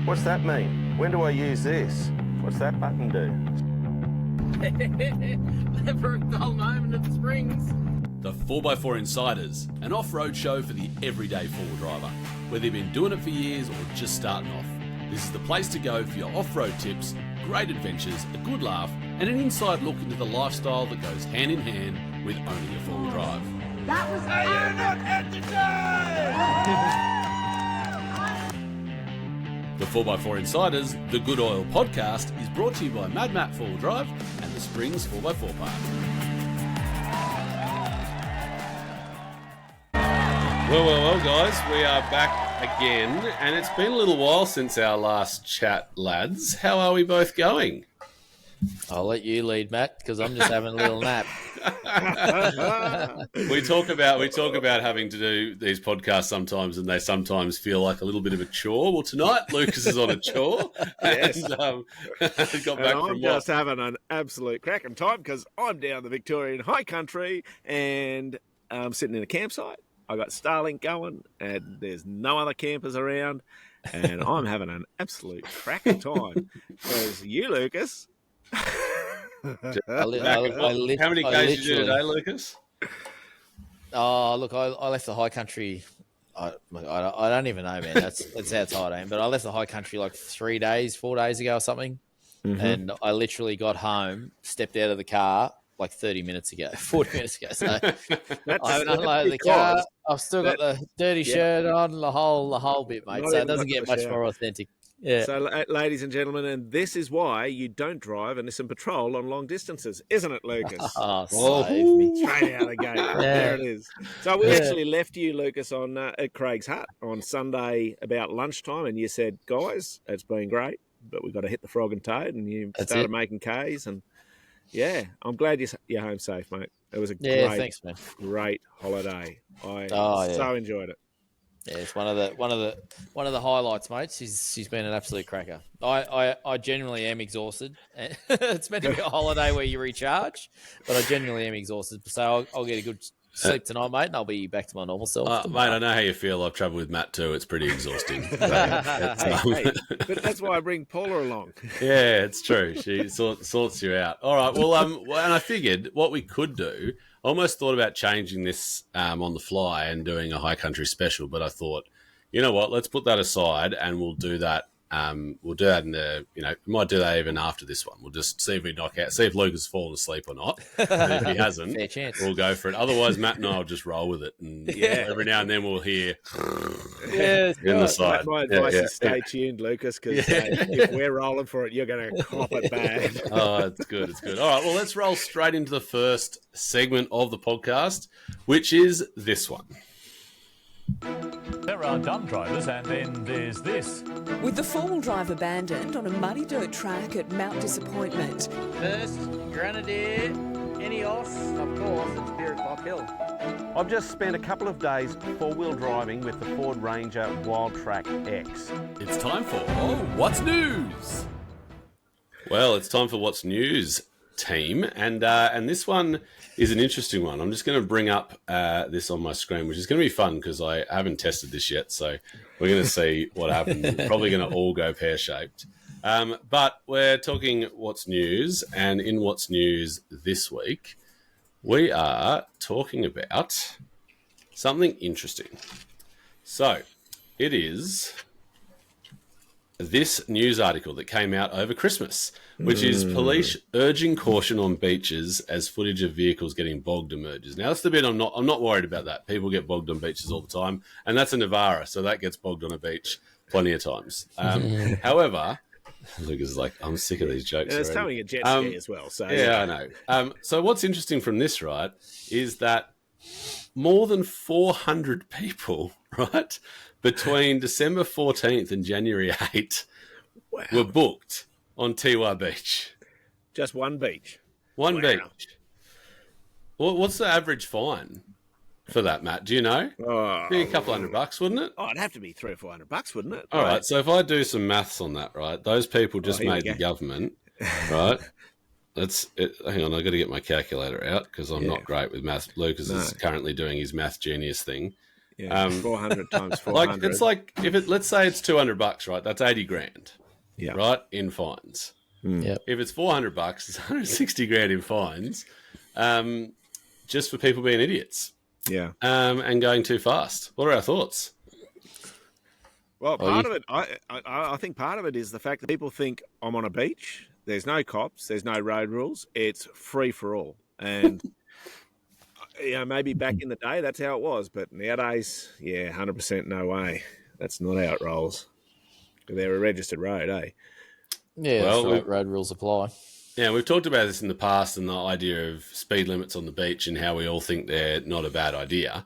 What's that mean? When do I use this? What's that button do? Never a dull moment at the Springs. The 4x4 Insiders, an off-road show for the everyday four-wheel driver, whether you've been doing it for years or just starting off. This is the place to go for your off-road tips, great adventures, a good laugh, and an inside look into the lifestyle that goes hand in hand with owning a four-wheel drive. That was Are you not entertained? The 4x4 Insiders, the Good Oil podcast, is brought to you by MadMatt 4-Wheel Drive and the Springs 4x4 Park. Well, guys, we are back again, and it's been a little while since our last chat, lads. How are we both going? I'll let you lead, Matt, because I'm just having a little nap. We talk about having to do these podcasts sometimes, and they sometimes feel like a little bit of a chore. Well, tonight Lucas is on a chore, Yes. and got And back I'm from just having an absolute cracking time because I'm down the Victorian high country and I'm sitting in a campsite. I got Starlink going and there's no other campers around, and I'm having an absolute cracking time because you, Lucas. How many Ks did you do today, Lucas? Oh, look, I left the high country. I don't even know, man. That's how tired I am. But I left the high country like 4 days ago or something. Mm-hmm. And I literally got home, stepped out of the car like 40 minutes ago. So I haven't unloaded the car. I've still got the dirty shirt on, the whole bit, mate. Not So it even doesn't got get the much shower. more authentic. Yeah. So, ladies and gentlemen, and this is why you don't drive and listen patrol on long distances, isn't it, Lucas? Oh, save me. Straight out of the gate. There it is. So we actually left you, Lucas, on at Craig's Hut on Sunday about lunchtime, and you said, guys, it's been great, but we've got to hit the frog and toad, and you started making Ks, and yeah, I'm glad you're home safe, mate. It was a Thanks, man. great holiday. I so enjoyed it. Yeah, it's one of the highlights, mate. She's been an absolute cracker. I genuinely am exhausted. It's meant to be a holiday where you recharge, but I genuinely am exhausted. So I'll get a good sleep tonight, mate, and I'll be back to my normal self. Mate, I know how you feel. I've travelled with Matt too. It's pretty exhausting. Hey, but that's why I bring Paula along. Yeah, it's true. She sorts you out. All right. Well, and I figured what we could do. I almost thought about changing this on the fly and doing a high country special, but I thought, you know what? Let's put that aside and we'll do that. We'll do that in the, we might do that even after this one. We'll just see if we knock out, see if Luke has fallen asleep or not. And if he hasn't, Fair chance. we'll go for it. Otherwise, Matt and I will just roll with it. And every now and then we'll hear Yeah, in the side. My advice is stay tuned, Lucas, because if we're rolling for it, you're going to cop it bad. Oh, it's good. It's good. All right. Well, let's roll straight into the first segment of the podcast, which is this one. There are dumb drivers, and then there's this. With the four-wheel drive abandoned on a muddy dirt track at Mount Disappointment. First, Grenadier, Ineos, of course, it's Beer Clock Hill. I've just spent a couple of days four-wheel driving with the Ford Ranger Wild Track X. It's time for What's News. Well, it's time for What's News, team, and this one is an interesting one. I'm just going to bring up this on my screen, which is going to be fun because I haven't tested this yet, so we're going to see what happens. It's probably going to all go pear-shaped. But we're talking What's News, and in What's News this week, we are talking about something interesting. So, it is this news article that came out over Christmas, which is police urging caution on beaches as footage of vehicles getting bogged emerges. Now, that's the bit I'm not worried about that. People get bogged on beaches all the time, and that's a Navara, so that gets bogged on a beach plenty of times. However, Lucas is like, I'm sick of these jokes. And it's already. towing a jet ski as well. So Yeah, I know. So what's interesting from this, right, is that more than 400 people, right, between December 14th and January 8th were booked on Tiwa Beach. just one beach. One beach. What's the average fine for that, Matt? Do you know? Be a couple $100, wouldn't it? Oh, it'd have to be $300 or $400, wouldn't it? All right. So if I do some maths on that, right, those people just here we made the go. government, right? Hang on, I've got to get my calculator out because I'm not great with maths. Lucas is currently doing his math genius thing. Yeah, 400 times 400. Like it's like let's say it's $200, right? That's 80 grand, yeah. right, in fines. Yep. If it's $400, it's 160 grand in fines, just for people being idiots. Yeah. And going too fast. What are our thoughts? Well, part of it, I think part of it is the fact that people think I'm on a beach. There's no cops. There's no road rules. It's free for all. And maybe back in the day that's how it was, but nowadays, 100% no way. That's not how it rolls. They're a registered road, eh? Yeah, Well, that's right. Road rules apply. Yeah, we've talked about this in the past and the idea of speed limits on the beach and how we all think they're not a bad idea,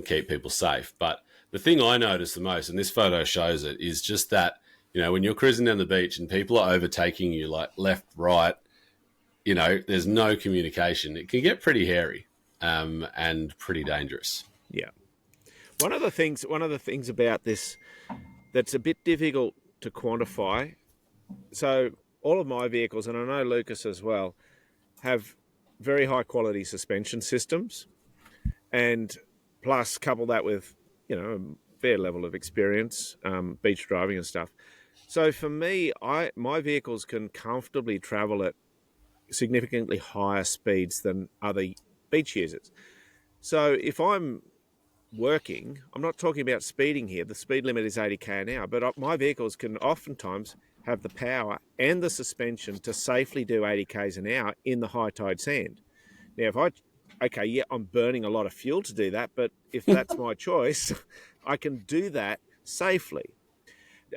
keep people safe. But the thing I notice the most, and this photo shows it, is just that, when you're cruising down the beach and people are overtaking you like left, right, there's no communication. It can get pretty hairy and pretty dangerous. Yeah. One of the things about this that's a bit difficult to quantify. So all of my vehicles, and I know Lucas as well, have very high quality suspension systems, and plus couple that with, a fair level of experience, beach driving and stuff. So for me, my vehicles can comfortably travel at significantly higher speeds than other beach users. So if I'm working, I'm not talking about speeding here. The speed limit is 80k an hour, but my vehicles can oftentimes have the power and the suspension to safely do 80k's an hour in the high tide sand. Now, I'm burning a lot of fuel to do that, but if that's my choice, I can do that safely.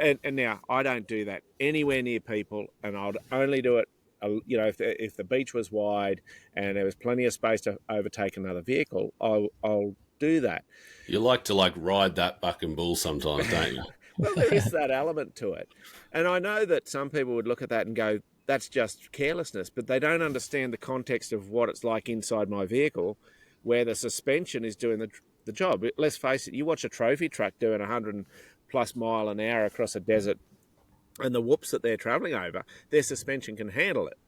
And now I don't do that anywhere near people, and I'd only do it, if the beach was wide and there was plenty of space to overtake another vehicle, I'll do that. You like to ride that buck and bull sometimes, don't you? Well, there is that element to it. And I know that some people would look at that and go, that's just carelessness, but they don't understand the context of what it's like inside my vehicle, where the suspension is doing the job. Let's face it, you watch a trophy truck doing 100+ mile an hour across a desert, and the whoops that they're travelling over, their suspension can handle it.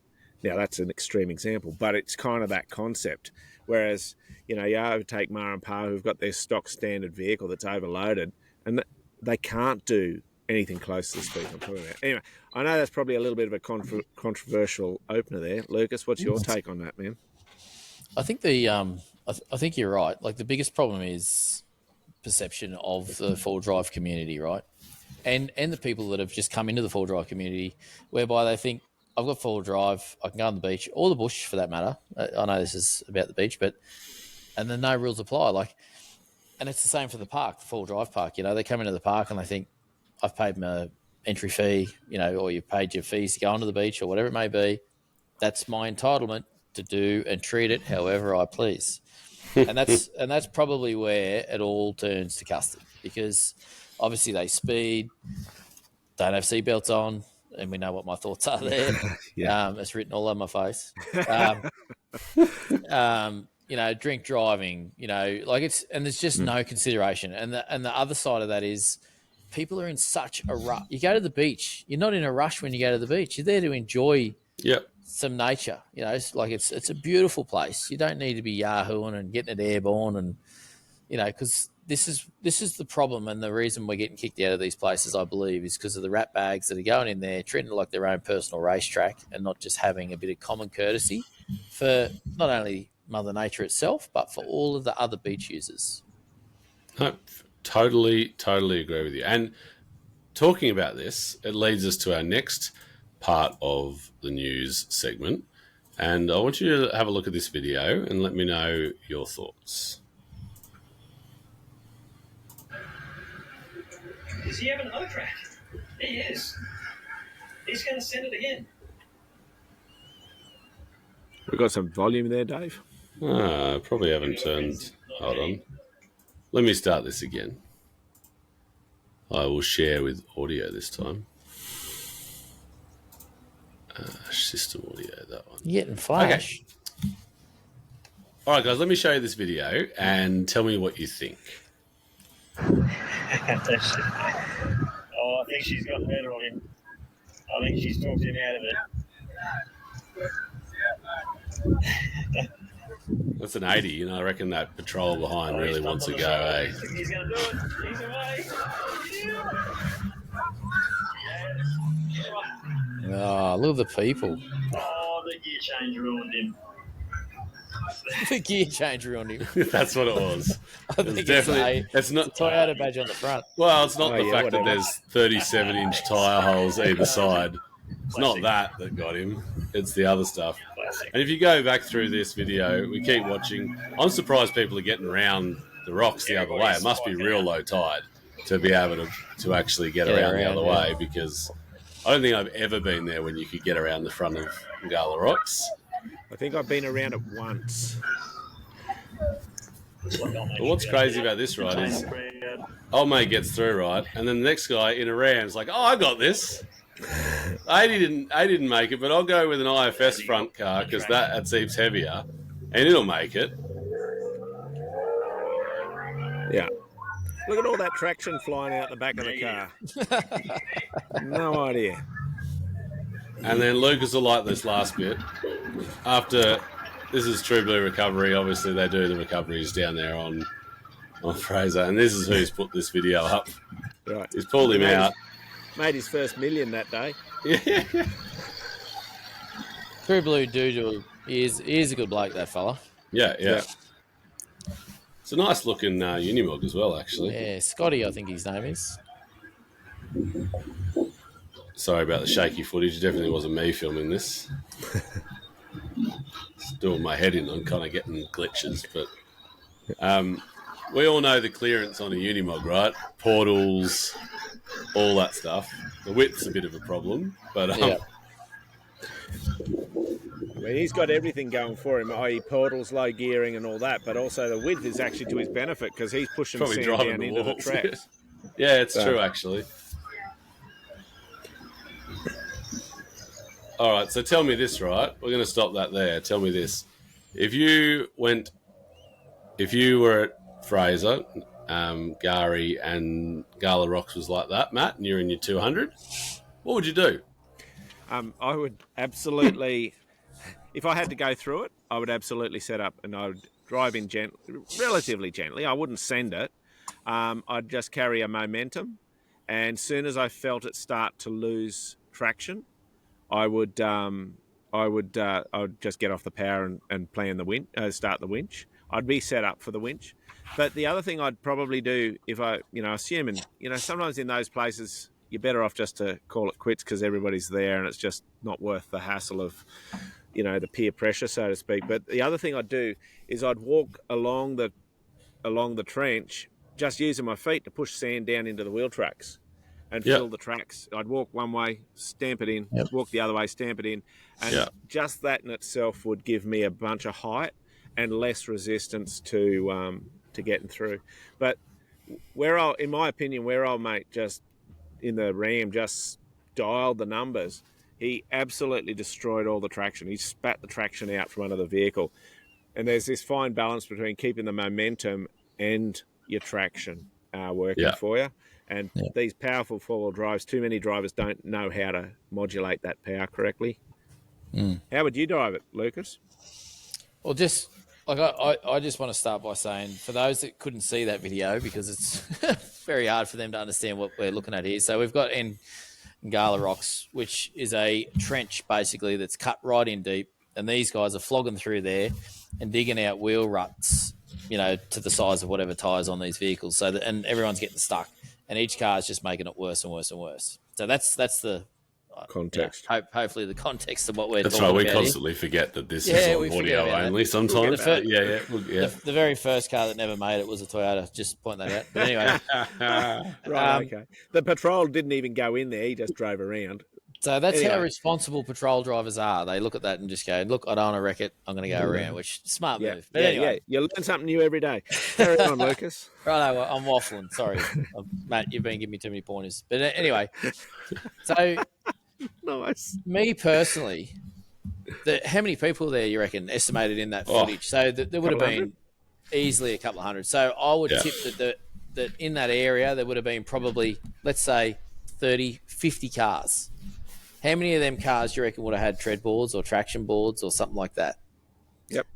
Now, that's an extreme example, but it's kind of that concept. Whereas, you overtake Ma and Pa who've got their stock standard vehicle that's overloaded, and they can't do anything close to the speed I'm talking about. Anyway, I know that's probably a little bit of a controversial opener there. Lucas, what's your take on that, man? I think I think you're right. Like, the biggest problem is perception of the four drive community, right? And the people that have just come into the four drive community, whereby they think, I've got four drive, I can go on the beach or the bush for that matter. I know this is about the beach, and then no rules apply. And it's the same for the park, the four drive park. They come into the park and they think, I've paid my entry fee, or you've paid your fees to go onto the beach or whatever it may be. That's my entitlement to do and treat it however I please. And that's probably where it all turns to custard, because obviously they speed, don't have seatbelts on, and we know what my thoughts are there. Yeah. It's written all over my face. Drink driving, and there's just no consideration. And the other side of that is people are in such a rush. You go to the beach, you're not in a rush when you go to the beach. You're there to enjoy some nature. It's a beautiful place. You don't need to be yahooing and getting it airborne, and because this is the problem, and the reason we're getting kicked out of these places, I believe, is because of the rat bags that are going in there, treating it like their own personal racetrack, and not just having a bit of common courtesy for not only Mother Nature itself, but for all of the other beach users. No, totally agree with you. And talking about this, it leads us to our next part of the news segment. And I want you to have a look at this video and let me know your thoughts. Is he having another crack? He is. He's going to send it again. We've got some volume there, Dave. Probably haven't turned. Hold on. Let me start this again. I will share with audio this time. System audio, that one. You're getting flash. Okay. All right, guys, let me show you this video and tell me what you think. Oh, I think she's got better on him. I think she's talked him out of it. That's an 80. You know, I reckon that patrol behind really wants to go, eh? He's going to do it. He's away. Oh, look at the people. Oh, the gear change ruined him. The gear change ruined him. That's what it was. I think it's definitely. It's not. a Toyota badge on the front. Well, it's not Oh, the yeah, fact whatever. that there's 37-inch tyre holes either side. It's not that got him. It's the other stuff. And if you go back through this video, we keep watching. I'm surprised people are getting around the rocks the other way. It must be real low tide to be able to actually get around the other way, because I don't think I've ever been there when you could get around the front of Gala Rocks. I think I've been around it once. But what's crazy about this, right, is old mate gets through, right, and then the next guy in a Ram's like, oh, I got this. 80 didn't make it, but I'll go with an IFS front car because that's heaps heavier, and it'll make it. Yeah. Look at all that traction flying out the back of the car. No idea. And then Lucas will like this last bit. After this is True Blue Recovery, obviously they do the recoveries down there on Fraser, and this is who's put this video up. Right. He's pulled him out. Made his first million that day. Yeah. True Blue Doodle is a good bloke, that fella. Yeah. It's a nice looking Unimog as well, actually. Yeah, Scotty, I think his name is. Sorry about the shaky footage. It definitely wasn't me filming this. It's doing my head in. I'm kind of getting glitches, but we all know the clearance on a Unimog, right? Portals, all that stuff. The width's a bit of a problem, but I mean, he's got everything going for him, i.e. portals, low gearing and all that, but also the width is actually to his benefit because he's pushing Probably sand driving down the into the walls. tracks. yeah, it's true, actually. All right, so tell me this, right? We're going to stop that there. Tell me this. If you were at Fraser, Gari and Gala Rocks was like that, Matt, and you're in your 200, what would you do? I would absolutely, if I had to go through it, I would absolutely set up and I would drive in relatively gently. I wouldn't send it. I'd just carry a momentum, and as soon as I felt it start to lose traction, I would just get off the power and plan the winch, start the winch. I'd be set up for the winch. But the other thing I'd probably do, if I, assuming, sometimes in those places you're better off just to call it quits because everybody's there and it's just not worth the hassle of, the peer pressure, so to speak. But the other thing I'd do is I'd walk along the trench, just using my feet to push sand down into the wheel tracks and fill the tracks. I'd walk one way, stamp it in, walk the other way, stamp it in. And just that in itself would give me a bunch of height and less resistance to getting through. But in my opinion, where old mate just in the Ram just dialed the numbers, he absolutely destroyed all the traction. He spat the traction out from under the vehicle. And there's this fine balance between keeping the momentum and your traction working for you. And these powerful four-wheel drives, too many drivers don't know how to modulate that power correctly. How would you drive it, Lucas? Well, just like I just want to start by saying, for those that couldn't see that video, because it's very hard for them to understand what we're looking at here. So we've got Gala Rocks, which is a trench basically that's cut right in deep, and these guys are flogging through there and digging out wheel ruts, to the size of whatever tyres on these vehicles. So and everyone's getting stuck, and each car is just making it worse and worse and worse. So that's the context. Hopefully the context of what we're That's talking right. about We constantly forget that this is we on forget audio about only that. sometimes. The very first car that never made it was a Toyota. Just point that out. But anyway, Right. Okay. The patrol didn't even go in there. He just drove around. so that's how responsible patrol drivers are. They look at that and just go, "Look, I don't want to wreck it. I'm going to go around." Which smart move. But anyway, You learn something new every day. Carry on, Lucas. Right, I'm waffling. Sorry, Matt. You've been giving me too many pointers. But anyway, so Nice. me personally, how many people there you reckon estimated in that footage? So there would have been easily a couple of hundred. So I would tip that in that area there would have been probably, let's say, 30, 50 cars. How many of them cars do you reckon would have had tread boards or traction boards or something like that? Yep.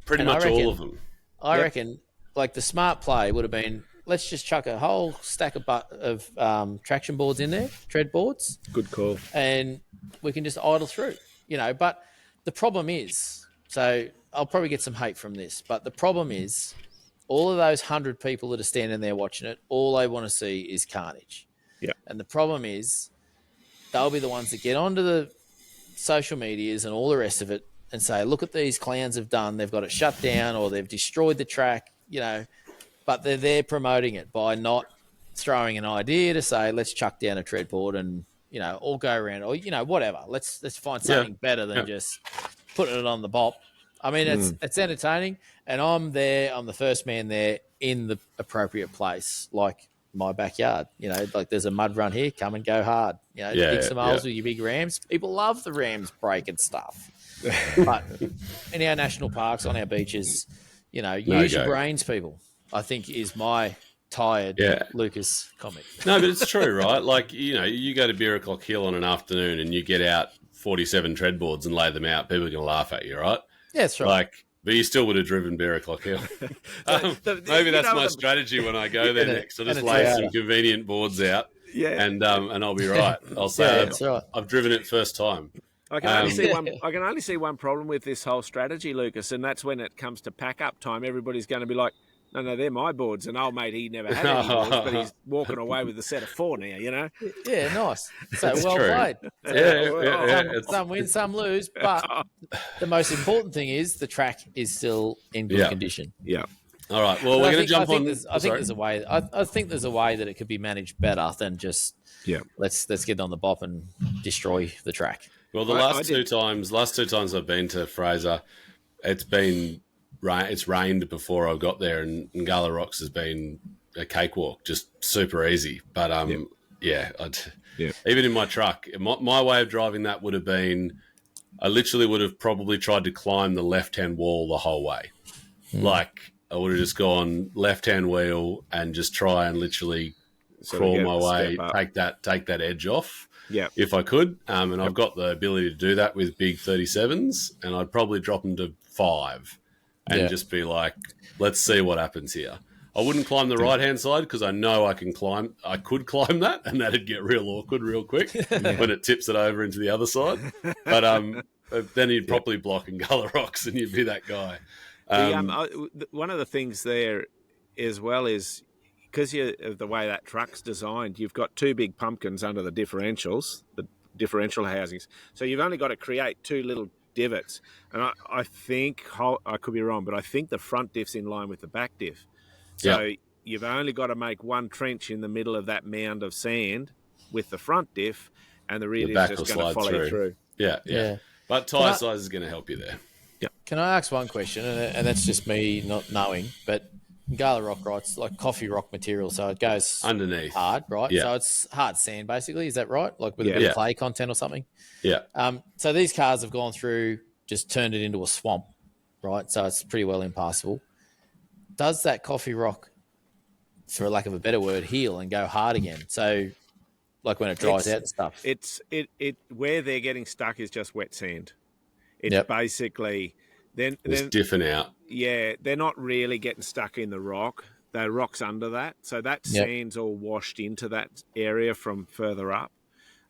Pretty And I much reckon- all of them. I reckon, like the smart play would have been, let's just chuck a whole stack of traction boards in there, tread boards, Good call. and we can just idle through, But the problem is, so I'll probably get some hate from this, but the problem is all of those 100 people that are standing there watching it, all they want to see is carnage. Yeah. And the problem is they'll be the ones that get onto the social medias and all the rest of it and say, look at these clowns have done. They've got it shut down or they've destroyed the track, but they're there promoting it by not throwing an idea to say, let's chuck down a tread board and, all go around or, whatever. Let's find something better than just putting it on the bop. I mean, it's entertaining, and I'm there. I'm the first man there in the appropriate place, like my backyard. Like there's a mud run here. Come and go hard. Dig some holes with your big rams. People love the rams breaking stuff. But in our national parks, on our beaches, use your brains, people. I think is my tired Lucas comment. No, but it's true, right? Like, you go to Beer O'Clock Hill on an afternoon and you get out 47 tread boards and lay them out. People are going to laugh at you, right? Yeah, that's right. Like, but you still would have driven Beer O'Clock Hill. Maybe that's my strategy when I go there next. I'll just lay some convenient boards out, and I'll be right. I'll say I've driven it first time. I can only see one problem with this whole strategy, Lucas, and that's when it comes to pack up time. Everybody's going to be like, no, they're my boards. And old mate, he never had any boards, but he's walking away with a set of 4 now, Yeah, nice. So That's well true. played. Some win, some lose, but the most important thing is the track is still in good condition. Yeah. All right. Well, we're going to jump on. I think there's a way. I think there's a way that it could be managed better than just let's get on the bop and destroy the track. Well, the last two times I've been to Fraser, it's rained before I got there, and Ngala Rocks has been a cakewalk, just super easy. But even in my truck, my way of driving that would have been, I literally would have probably tried to climb the left-hand wall the whole way. Like I would have just gone left-hand wheel and just try and literally crawl my way, take that edge off. Yeah, if I could, and I've got the ability to do that with big 37s, and I'd probably drop them to 5 and just be like, let's see what happens here. I wouldn't climb the right-hand side because I know I could climb that, and that'd get real awkward real quick when it tips it over into the other side. But then you'd properly block in Gullah Rocks, and you'd be that guy. One of the things there as well is, because of the way that truck's designed, you've got 2 big pumpkins under the differentials, the differential housings. So you've only got to create 2 little divots. And I think, I could be wrong, but I think the front diff's in line with the back diff. So you've only got to make 1 trench in the middle of that mound of sand with the front diff, and the rear diff's just going to follow you through. Yeah. But tyre size is going to help you there. Yeah. Can I ask one question? And that's just me not knowing, but Gala Rock, right? It's like coffee rock material, so it goes underneath hard, right? Yeah. So it's hard sand, basically. Is that right? Like with a bit of clay content or something? Yeah. So these cars have gone through, just turned it into a swamp, right? So it's pretty well impassable. Does that coffee rock, for lack of a better word, heal and go hard again? So, like when it dries out and stuff. It where they're getting stuck is just wet sand. It's basically then diffing out. Yeah, they're not really getting stuck in the rock. The rock's under that, so that sand's all washed into that area from further up.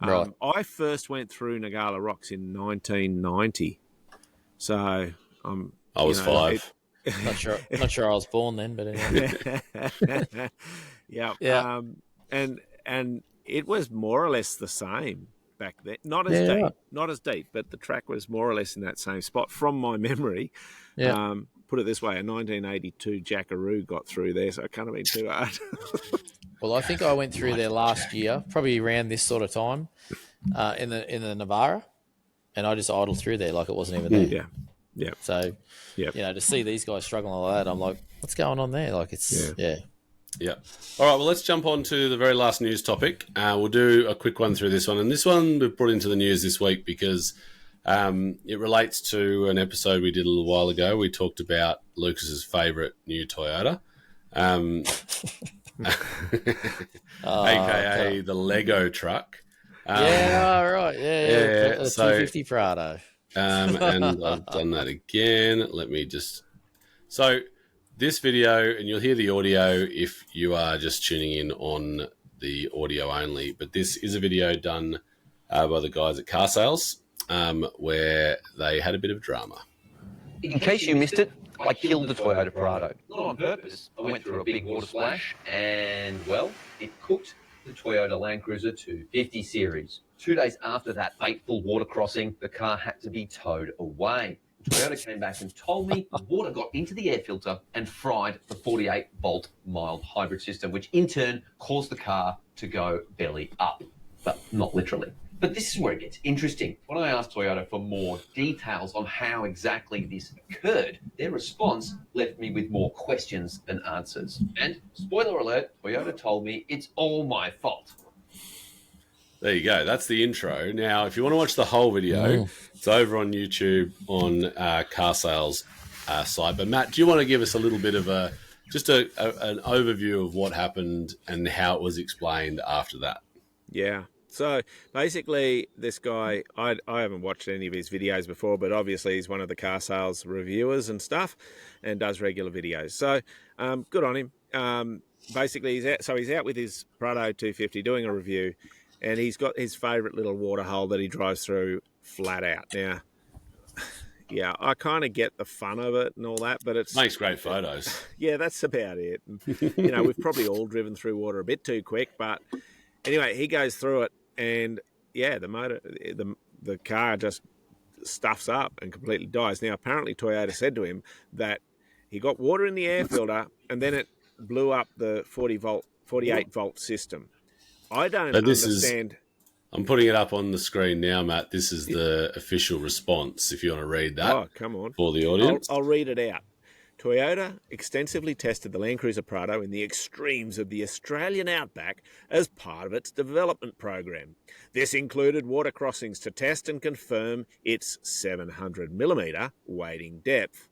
Right. I first went through Ngala Rocks in 1990, so I was 5. Not sure I was born then, but anyway. Yeah. And it was more or less the same back then. Not as deep, but the track was more or less in that same spot from my memory. Yeah. Put it this way, a 1982 Jackaroo got through there, so it can't have been too hard. Well, I think I went through there last year, probably around this sort of time, in the Navara, and I just idled through there like it wasn't even there. Yeah. So, to see these guys struggling like that, I'm like, what's going on there? Like it's Yeah. All right, well, let's jump on to the very last news topic. We'll do a quick one through this one. And this one we've brought into the news this week because it relates to an episode we did a little while ago. We talked about Lucas's favourite new Toyota, a.k.a. the Lego truck. Right. Yeah. The So, 250 Prado. and I've done that again. Let me just So this video, and you'll hear the audio if you are just tuning in on the audio only, but this is a video done by the guys at Car Sales, where they had a bit of drama. In case you missed it, I killed the Toyota Prado. Not on purpose. I went through a big water splash and, well, it cooked the Toyota Land Cruiser 250 series. 2 days after that fateful water crossing, the car had to be towed away. Toyota came back and told me the water got into the air filter and fried the 48-volt mild hybrid system, which in turn caused the car to go belly up, but not literally. But this is where it gets interesting. When I asked Toyota for more details on how exactly this occurred, their response left me with more questions than answers. And, spoiler alert, Toyota told me it's all my fault. There you go. That's the intro. Now, if you want to watch the whole video, it's over on YouTube on Car Sales site. But Matt, do you want to give us a little bit of an overview of what happened and how it was explained after that? Yeah. So basically, this guy, I haven't watched any of his videos before, but obviously he's one of the Car Sales reviewers and stuff, and does regular videos. So good on him. Basically, he's out with his Prado 250 doing a review, and he's got his favourite little water hole that he drives through flat out. Now, yeah, I kind of get the fun of it and all that, but it makes great photos. Yeah, that's about it. And, we've probably all driven through water a bit too quick, but anyway, he goes through it. And yeah, the car just stuffs up and completely dies. Now, apparently Toyota said to him that he got water in the air filter and then it blew up the 48 volt system. I don't understand. I'm putting it up on the screen now, Matt. This is the official response, if you want to read that. Oh, come on. For the audience. I'll read it out. Toyota extensively tested the Land Cruiser Prado in the extremes of the Australian outback as part of its development program. This included water crossings to test and confirm its 700mm wading depth.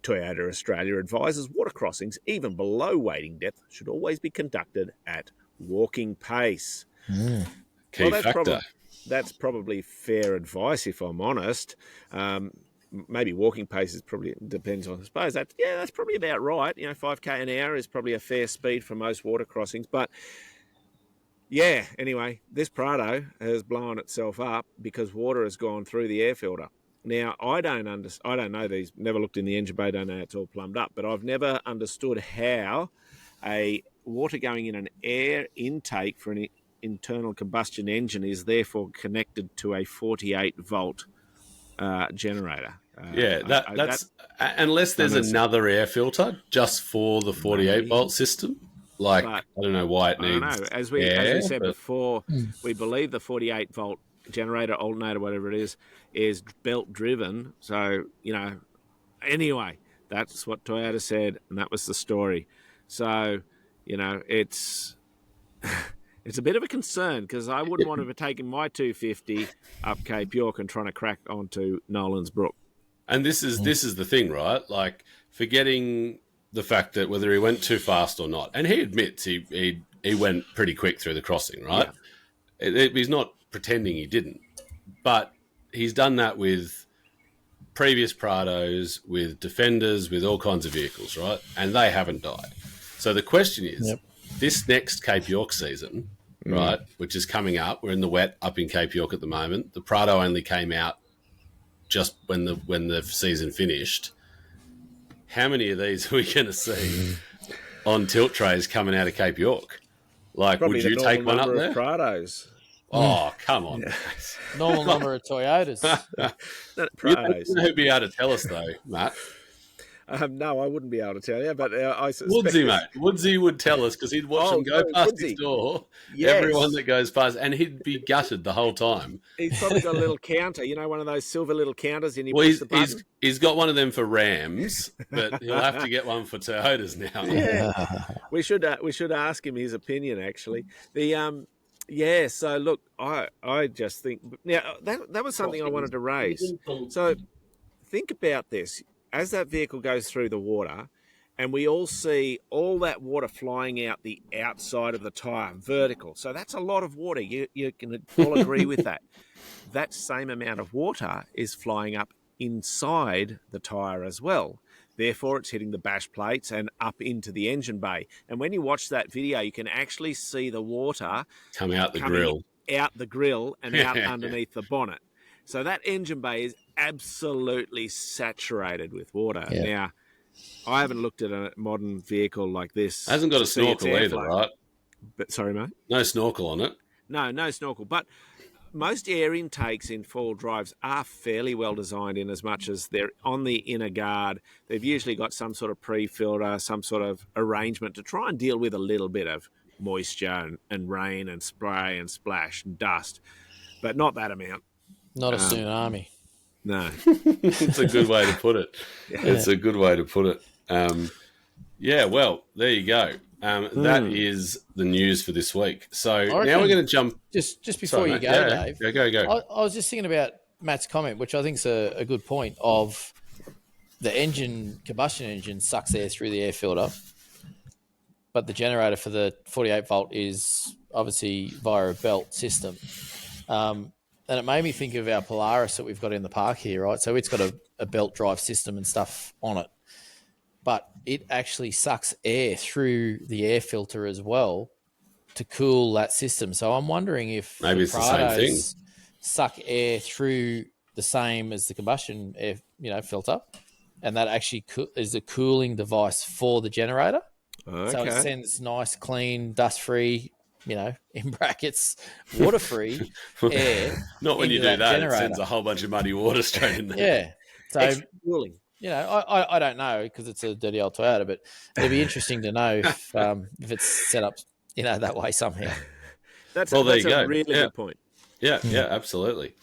Toyota Australia advises water crossings, even below wading depth, should always be conducted at walking pace. Key factor. That's probably fair advice, if I'm honest. Maybe walking pace is probably, depends on, I suppose. That's probably about right. 5k an hour is probably a fair speed for most water crossings. But yeah, anyway, this Prado has blown itself up because water has gone through the air filter. Now, I don't know these, never looked in the engine bay, don't know how it's all plumbed up, but I've never understood how a water going in an air intake for an internal combustion engine is therefore connected to a 48 volt generator. That's unless there's another air filter just for the 48 volt system. Like, I don't know why it needs. I don't know. As we said before, we believe the 48 volt generator, alternator, whatever it is belt driven. So anyway, that's what Toyota said, and that was the story. So it's it's a bit of a concern because I wouldn't want to have taken my 250 up Cape York and trying to crack onto Nolan's Brook. And this is the thing, right? Like, forgetting the fact that whether he went too fast or not, and he admits he went pretty quick through the crossing, right? Yeah. He's not pretending he didn't, but he's done that with previous Prados, with Defenders, with all kinds of vehicles, right? And they haven't died. So the question is, this next Cape York season, right, which is coming up, we're in the wet up in Cape York at the moment. The Prado only came out just when the season finished. How many of these are we going to see on tilt trays coming out of Cape York? Like, probably would you take one up there? Prados. Oh, come on. Normal number of Toyotas. Prados. You know who'd be able to tell us, though, Matt? No, I wouldn't be able to tell you, but I suspect... Woodsy, mate. Woodsy would tell us because he'd watch them go past his door. Yes. Everyone that goes past, and he'd be gutted the whole time. He's probably got a little counter, one of those silver little counters, and he's got one of them for Rams, but he'll have to get one for Toyotas now. Yeah. we should ask him his opinion, actually. So look, I just think now that was something I wanted to raise. So think about this. As that vehicle goes through the water, and we all see all that water flying out the outside of the tyre, vertical. So that's a lot of water. You can all agree with that. That same amount of water is flying up inside the tyre as well. Therefore, it's hitting the bash plates and up into the engine bay. And when you watch that video, you can actually see the water Come out the coming grill. out the grill and out underneath the bonnet. So that engine bay is absolutely saturated with water. Yeah. Now, I haven't looked at a modern vehicle like this. Hasn't got a to see its snorkel either, airflow. right? But sorry, mate. No snorkel on it. No snorkel. But most air intakes in four-wheel drives are fairly well designed in as much as they're on the inner guard. They've usually got some sort of pre-filter, some sort of arrangement to try and deal with a little bit of moisture and rain and spray and splash and dust, but not that amount. Not a tsunami. No. It's a good way to put it. It's a good way to put it. Yeah, well, there you go. That is the news for this week. So now we're going to jump. Just before you go, Dave. Go. I was just thinking about Matt's comment, which I think is a good point, of the combustion engine sucks air through the air filter, but the generator for the 48 volt is obviously via a belt system. And it made me think of our Polaris that we've got in the park here, right? So it's got a belt drive system and stuff on it, but it actually sucks air through the air filter as well to cool that system. So I'm wondering if maybe it's the same thing. Suck air through the same as the combustion air, filter, and that actually is a cooling device for the generator. Okay. So it sends nice, clean, dust-free, in brackets, water-free air. Not when you do that, generator. it sends a whole bunch of muddy water straight in there. Yeah. So, extra cooling. I don't know because it's a dirty old Toyota, but it'd be interesting to know if it's set up, that way somehow. That's there you go. A really good point. Yeah, absolutely.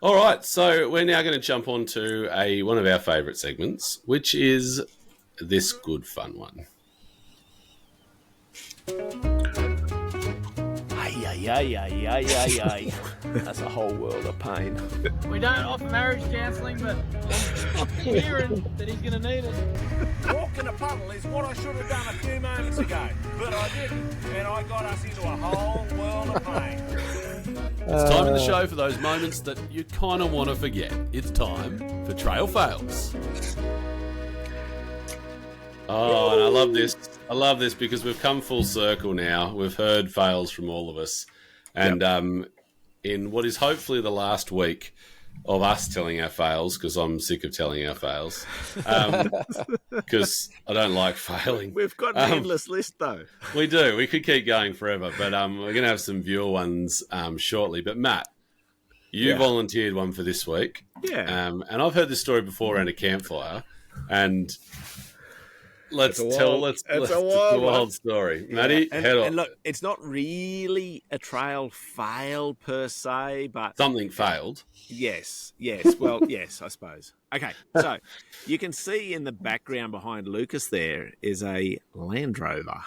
All right, so we're now going to jump on to one of our favourite segments, which is this good fun one. Ay. That's a whole world of pain. We don't offer marriage counselling, but I'm hearing that he's going to need it. Walk in a puddle is what I should have done a few moments ago, but I didn't, and I got us into a whole world of pain. It's time in the show for those moments that you kind of want to forget. It's time for Trail Fails. Oh, and I love this because we've come full circle now. We've heard fails from all of us. And in what is hopefully the last week of us telling our fails, because I'm sick of telling our fails, because I don't like failing. We've got an endless list, though. We do. We could keep going forever, but we're going to have some viewer ones shortly. But Matt, you volunteered one for this week. Yeah. And I've heard this story before around a campfire, and Let's tell a wild story. Matty, head on. And look, it's not really a trail fail per se, but... Something failed. Yes. Well, yes, I suppose. Okay, so you can see in the background behind Lucas there is a Land Rover,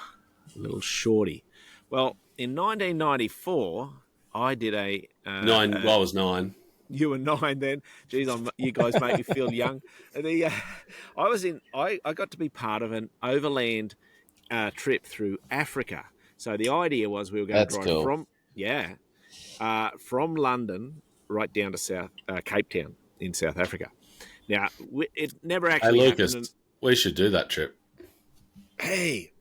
a little shorty. Well, in 1994, I did a... I was 9. You were 9 then. Jeez, you guys make me feel young. I got to be part of an overland trip through Africa. So the idea was we were going to drive from London right down to Cape Town in South Africa. Now, it never actually Lucas, happened. We should do that trip. Hey,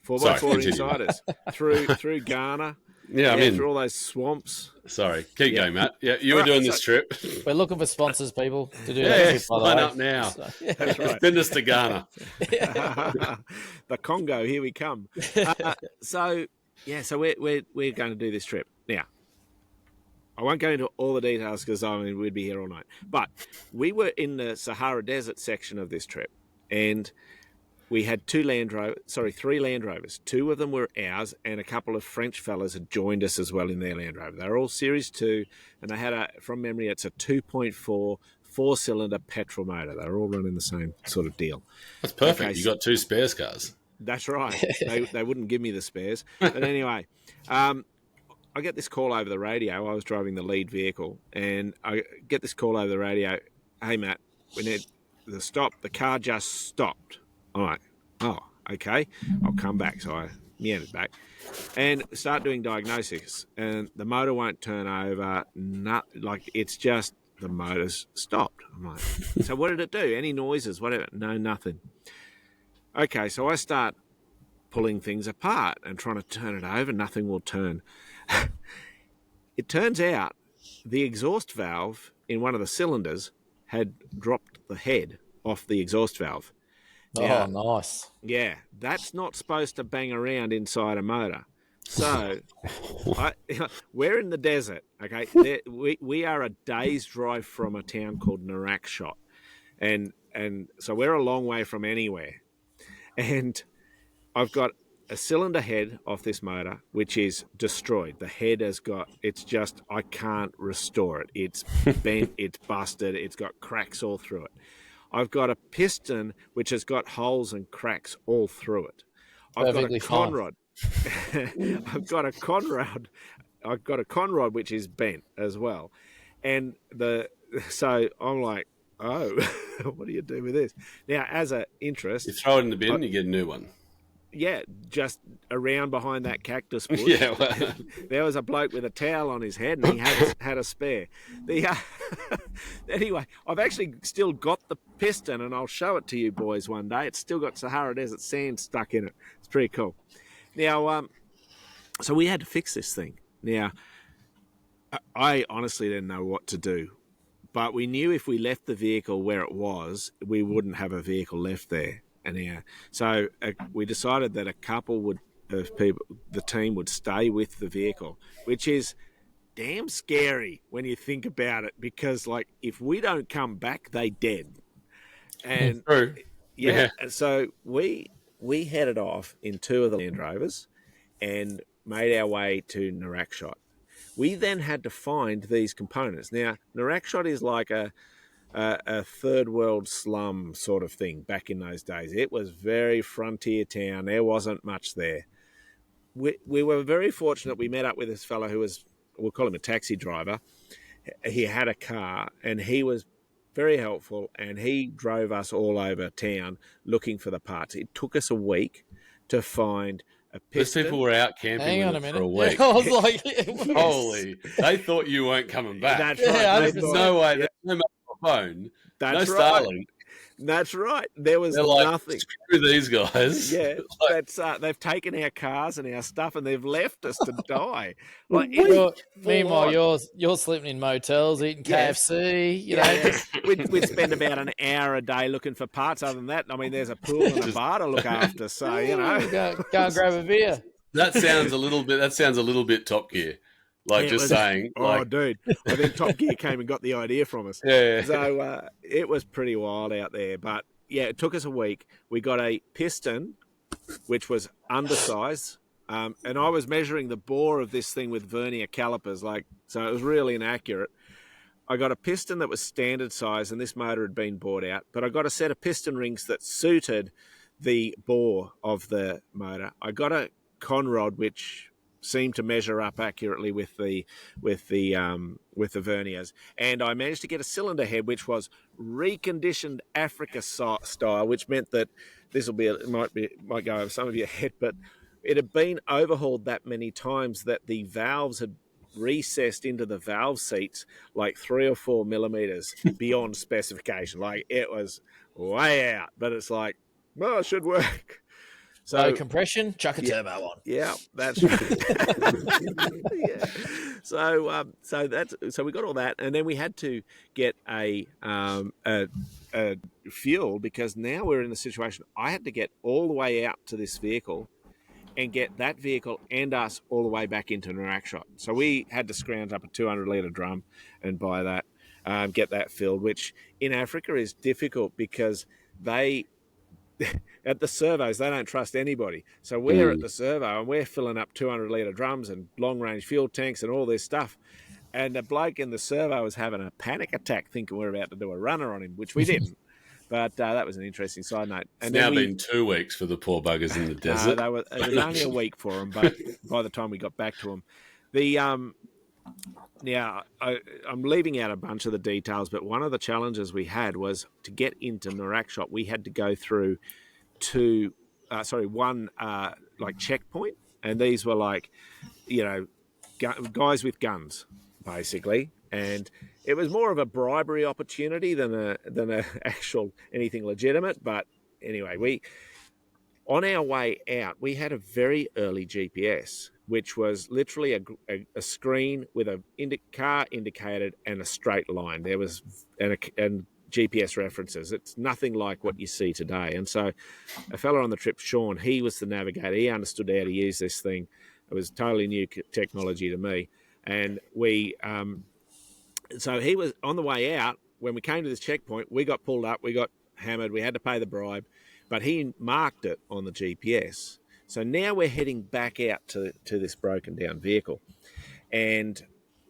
4x4 insiders through Ghana. Yeah, through all those swamps. Sorry, keep going, Matt. Yeah, you were doing this trip. We're looking for sponsors, people, to do that. Sign up now. So, That's right. Send us to Ghana. The Congo, here we come. So we're going to do this trip. Now, I won't go into all the details because we'd be here all night. But we were in the Sahara Desert section of this trip, and we had 3 Land Rovers. 2 of them were ours, and a couple of French fellas had joined us as well in their Land Rover. They were all Series 2, and they had from memory, it's a 2.4 4-cylinder petrol motor. They were all running the same sort of deal. That's perfect. Okay, you got 2 spares cars. That's right. They wouldn't give me the spares. But anyway, I get this call over the radio. I was driving the lead vehicle, and I get this call over the radio. Hey, Matt, we need the stop. The car just stopped. All right. Oh, okay. I'll come back. So I meandered back and start doing diagnosis. And the motor won't turn over. It's just the motor's stopped. I'm like, so what did it do? Any noises? Whatever? No, nothing. Okay, so I start pulling things apart and trying to turn it over. Nothing will turn. It turns out the exhaust valve in one of the cylinders had dropped the head off the exhaust valve. Now, nice. Yeah, that's not supposed to bang around inside a motor. So we're in the desert, okay? We are a day's drive from a town called Nouakchott. And so we're a long way from anywhere. And I've got a cylinder head off this motor, which is destroyed. The head I can't restore it. It's bent, it's busted, it's got cracks all through it. I've got a piston which has got holes and cracks all through it. I've got a conrod. I've got a conrod which is bent as well. And so I'm like, oh, what do you do with this? Now, as an interest, You throw it in the bin and you get a new one. Yeah, just around behind that cactus bush. Yeah, well. There was a bloke with a towel on his head, and he had a spare. Anyway, I've actually still got the piston, and I'll show it to you boys one day. It's still got Sahara Desert sand stuck in it. It's pretty cool. Now, so we had to fix this thing. Now, I honestly didn't know what to do, but we knew if we left the vehicle where it was, we wouldn't have a vehicle left there. So we decided that a couple the team would stay with the vehicle, which is damn scary when you think about it, because like if we don't come back, they dead. And True. Yeah. And so we headed off in two of the Land Rovers and made our way to Nouakchott. We then had to find these components. Now, Nouakchott is like a third world slum sort of thing back in those days. It was very frontier town. There wasn't much there. We were very fortunate. We met up with this fellow who was, we'll call him a taxi driver. He had a car and he was very helpful, and he drove us all over town looking for the parts. It took us a week to find a piston. Those people were out camping for a week. I was like, holy, they thought you weren't coming back. That's right. There's no way. There's no phone. That's no right. Starlink. That's right. There was They're nothing. Screw these guys. Yeah, they've taken our cars and our stuff, and they've left us to die. Meanwhile, you're sleeping in motels, eating KFC. You know, we'd spend about an hour a day looking for parts. Other than that, I mean, there's a pool and a bar to look after. So go and grab a beer. That sounds a little bit Top Gear. Saying. Oh, dude, I think Top Gear came and got the idea from us. Yeah. So it was pretty wild out there. But yeah, it took us a week. We got a piston, which was undersized. And I was measuring the bore of this thing with vernier calipers, so it was really inaccurate. I got a piston that was standard size, and this motor had been bored out. But I got a set of piston rings that suited the bore of the motor. I got a conrod which seemed to measure up accurately with the verniers, and I managed to get a cylinder head which was reconditioned Africa style, which meant that might go over some of your head, but it had been overhauled that many times that the valves had recessed into the valve seats like 3 or 4 millimeters beyond specification. Like, it was way out, but it's like, well, it should work. So compression, chuck a turbo on. Yeah, that's right. Yeah. So we got all that, and then we had to get a fuel, because now we're in the situation. I had to get all the way out to this vehicle and get that vehicle and us all the way back into Nouakchott. So we had to scrounge up a 200-litre drum and buy that, get that filled, which in Africa is difficult because at the servos, they don't trust anybody. So we're at the servo and we're filling up 200-litre drums and long-range fuel tanks and all this stuff. And the bloke in the servo was having a panic attack thinking we were about to do a runner on him, which we didn't. But that was an interesting side note. And it's now been 2 weeks for the poor buggers in the desert. It was only a week for them, but by the time we got back to them. Now, I'm leaving out a bunch of the details, but one of the challenges we had was to get into Nouakchott, we had to go through one checkpoint, and these were guys with guns, basically, and it was more of a bribery opportunity than a actual anything legitimate. But anyway, on our way out, we had a very early GPS, which was literally a screen with a car indicated and a straight line. There was and GPS references. It's nothing like what you see today. And so a fella on the trip, Sean, he was the navigator. He understood how to use this thing. It was totally new technology to me. And so he was on the way out. When we came to this checkpoint, we got pulled up, we got hammered, we had to pay the bribe, but he marked it on the GPS. So now we're heading back out to this broken down vehicle. And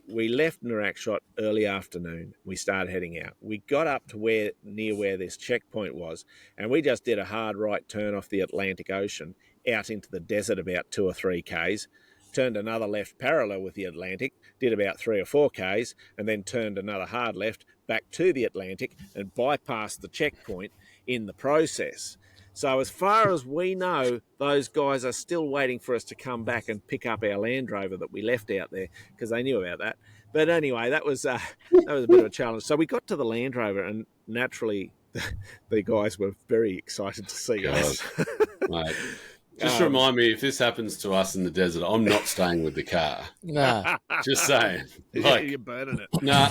we left Nouakchott early afternoon. We started heading out. We got up to near where this checkpoint was, and we just did a hard right turn off the Atlantic Ocean out into the desert about 2 or 3 Ks, turned another left parallel with the Atlantic, did about 3 or 4 Ks, and then turned another hard left back to the Atlantic and bypassed the checkpoint in the process. So as far as we know, those guys are still waiting for us to come back and pick up our Land Rover that we left out there because they knew about that. But anyway, that was a bit of a challenge. So we got to the Land Rover, and naturally the guys were very excited to see us. Mate. Just remind me, if this happens to us in the desert, I'm not staying with the car. Nah. Just saying. Like, you're burning it. Nah.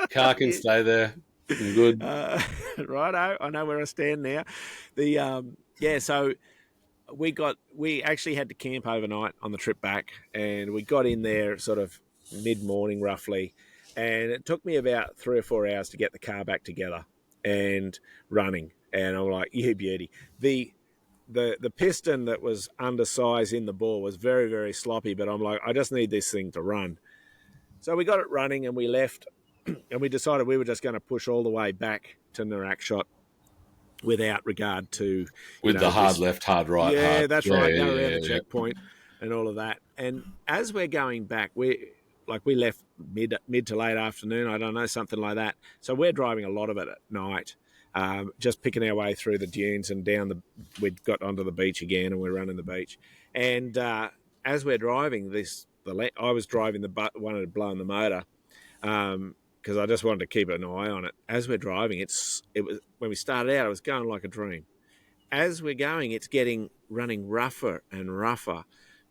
Car can stay there. I'm good. Righto, I know where I stand now. So we actually had to camp overnight on the trip back, and we got in there sort of mid-morning roughly, and it took me about 3 or 4 hours to get the car back together and running. And I'm like, you beauty. The piston that was undersized in the bore was very, very sloppy, but I'm like, I just need this thing to run. So we got it running, and we left. And we decided we were just going to push all the way back to Nouakchott without regard to... the hard left, hard right. Yeah, hard. that's right. Go around the checkpoint and all of that. And as we're going back, we left mid to late afternoon, I don't know, something like that. So we're driving a lot of it at night, just picking our way through the dunes and we'd got onto the beach again, and we're running the beach. And as we're driving I was driving wanted to blow in the motor, because I just wanted to keep an eye on it. As we're driving, it was when we started out, it was going like a dream. As we're going, it's running rougher and rougher,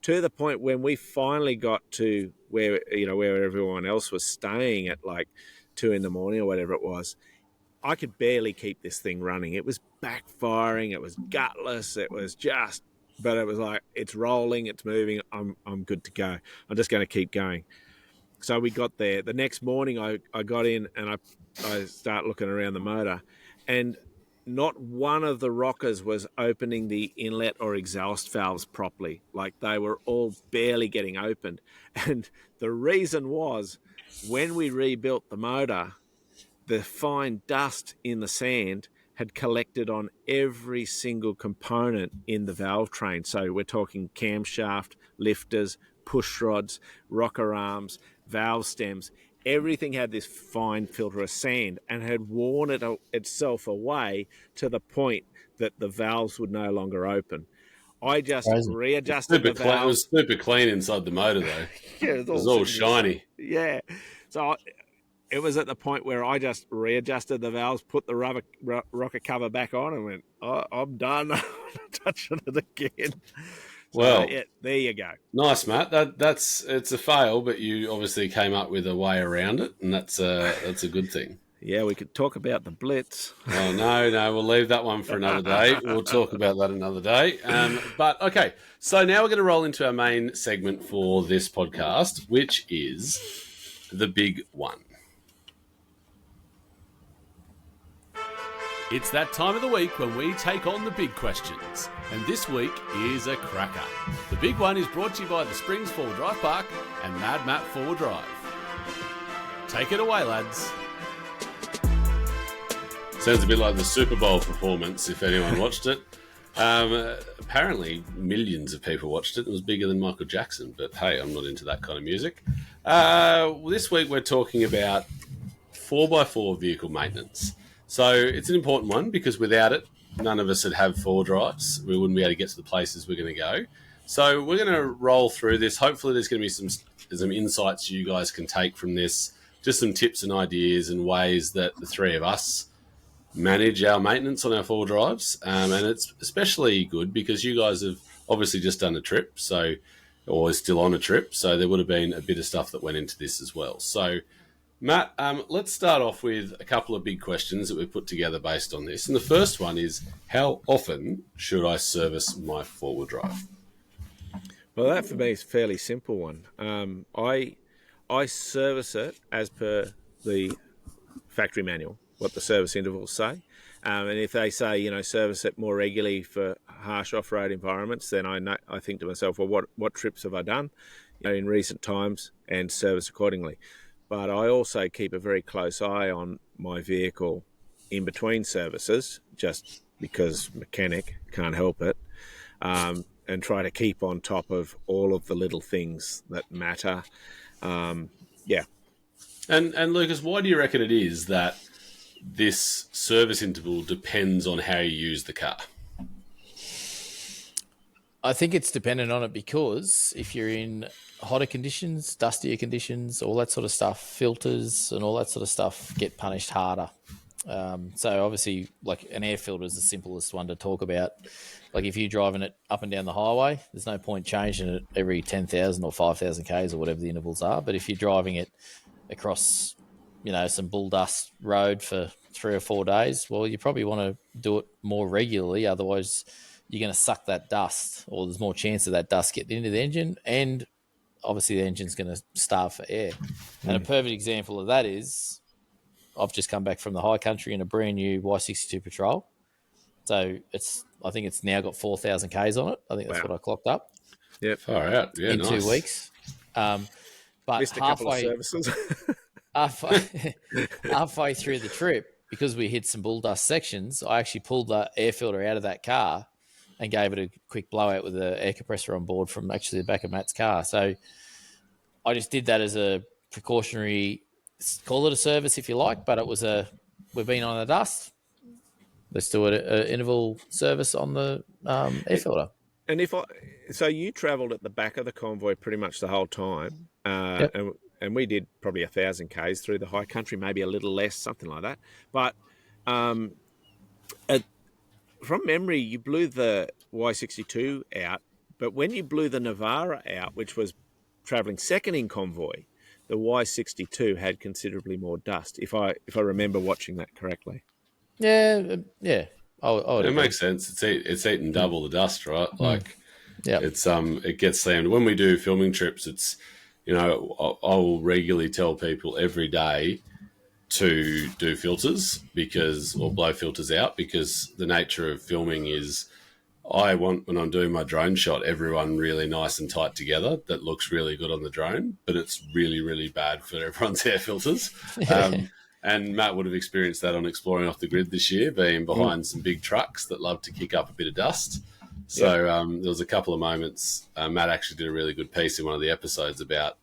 to the point when we finally got to where everyone else was staying at like 2 a.m. or whatever it was. I could barely keep this thing running. It was backfiring. It was gutless. It was but it was like, it's rolling, it's moving. I'm good to go. I'm just going to keep going. So we got there. The next morning I got in, and I start looking around the motor, and not one of the rockers was opening the inlet or exhaust valves properly. Like, they were all barely getting opened. And the reason was, when we rebuilt the motor, the fine dust in the sand had collected on every single component in the valve train. So we're talking camshaft, lifters, push rods, rocker arms, valve stems. Everything had this fine filter of sand and had worn itself away to the point that the valves would no longer open. I just readjusted the valve. It was super clean inside the motor, though. Yeah, it was all shiny. Yeah. So it was at the point where I just readjusted the valves, put the rocker cover back on, and went, oh, I'm done. I'm not touching it again. So, well, yeah, there you go. Nice, Matt. It's a fail, but you obviously came up with a way around it, and that's a good thing. Yeah, we could talk about the Blitz. Oh, no, we'll leave that one for another day. We'll talk about that another day. But, okay, so now we're going to roll into our main segment for this podcast, which is the big one. It's that time of the week when we take on the big questions. And this week is a cracker. The big one is brought to you by the Springs 4-Wheel Park and MadMatt 4-Drive. Take it away, lads. Sounds a bit like the Super Bowl performance, if anyone watched it. Apparently, millions of people watched it. It was bigger than Michael Jackson, but hey, I'm not into that kind of music. This week we're talking about 4x4 vehicle maintenance. So it's an important one because without it, none of us would have 4-drives. We wouldn't be able to get to the places we're going to go. So we're going to roll through this. Hopefully there's going to be some insights you guys can take from this just some tips and ideas and ways that the three of us manage our maintenance on our four-wheel drives. And it's especially good because you guys have obviously just done a trip, or is still on a trip, so there would have been a bit of stuff that went into this as well. So, Matt, let's start off with a couple of big questions that we've put together based on this. And the first one is, how often should I service my four-wheel drive? Well, that for me is a fairly simple one. I service it as per the factory manual, what the service intervals say. And if they say, service it more regularly for harsh off-road environments, then I think to myself, well, what trips have I done in recent times, and service accordingly. But I also keep a very close eye on my vehicle in between services, just because mechanic, can't help it, and try to keep on top of all of the little things that matter. Yeah. And Lucas, why do you reckon it is that this service interval depends on how you use the car? I think it's dependent on it because if you're in hotter conditions, dustier conditions, all that sort of stuff, filters and all that sort of stuff get punished harder. So obviously, like an air filter is the simplest one to talk about. Like if you're driving it up and down the highway, there's no point changing it every 10,000 or 5,000 Ks or whatever the intervals are. But if you're driving it across, some bull dust road for 3 or 4 days, well, you probably want to do it more regularly. Otherwise, you're going to suck that dust, or there's more chance of that dust getting into the engine, and obviously the engine's going to starve for air. And a perfect example of that is I've just come back from the high country in a brand new Y62 Patrol. So I think it's now got 4,000 Ks on it. I think that's what I clocked up. Yeah, far out. Yeah, in nice. 2 weeks. But missed a couple of services. halfway through the trip, because we hit some bull dust sections, I actually pulled the air filter out of that car and gave it a quick blowout with the air compressor on board from actually the back of Matt's car. So I just did that as a precautionary, call it a service if you like, but we've been on the dust. Let's do an interval service on the air filter. And so you travelled at the back of the convoy pretty much the whole time, Yep. and we did probably 1,000 Ks through the high country, maybe a little less, something like that. But from memory, you blew the Y62 out, but when you blew the Navara out, which was travelling second in convoy, the Y62 had considerably more dust, if I remember watching that correctly. Yeah. It makes sense. It's eating double the dust, right? Like, yeah, it gets slammed. When we do filming trips, it's I will regularly tell people every day to do filters or blow filters out, because the nature of filming is I want, when I'm doing my drone shot, everyone really nice and tight together. That looks really good on the drone, but it's really, really bad for everyone's air filters. And Matt would have experienced that on Exploring Off the Grid this year, being behind some big trucks that love to kick up a bit of dust. So there was a couple of moments. Matt actually did a really good piece in one of the episodes about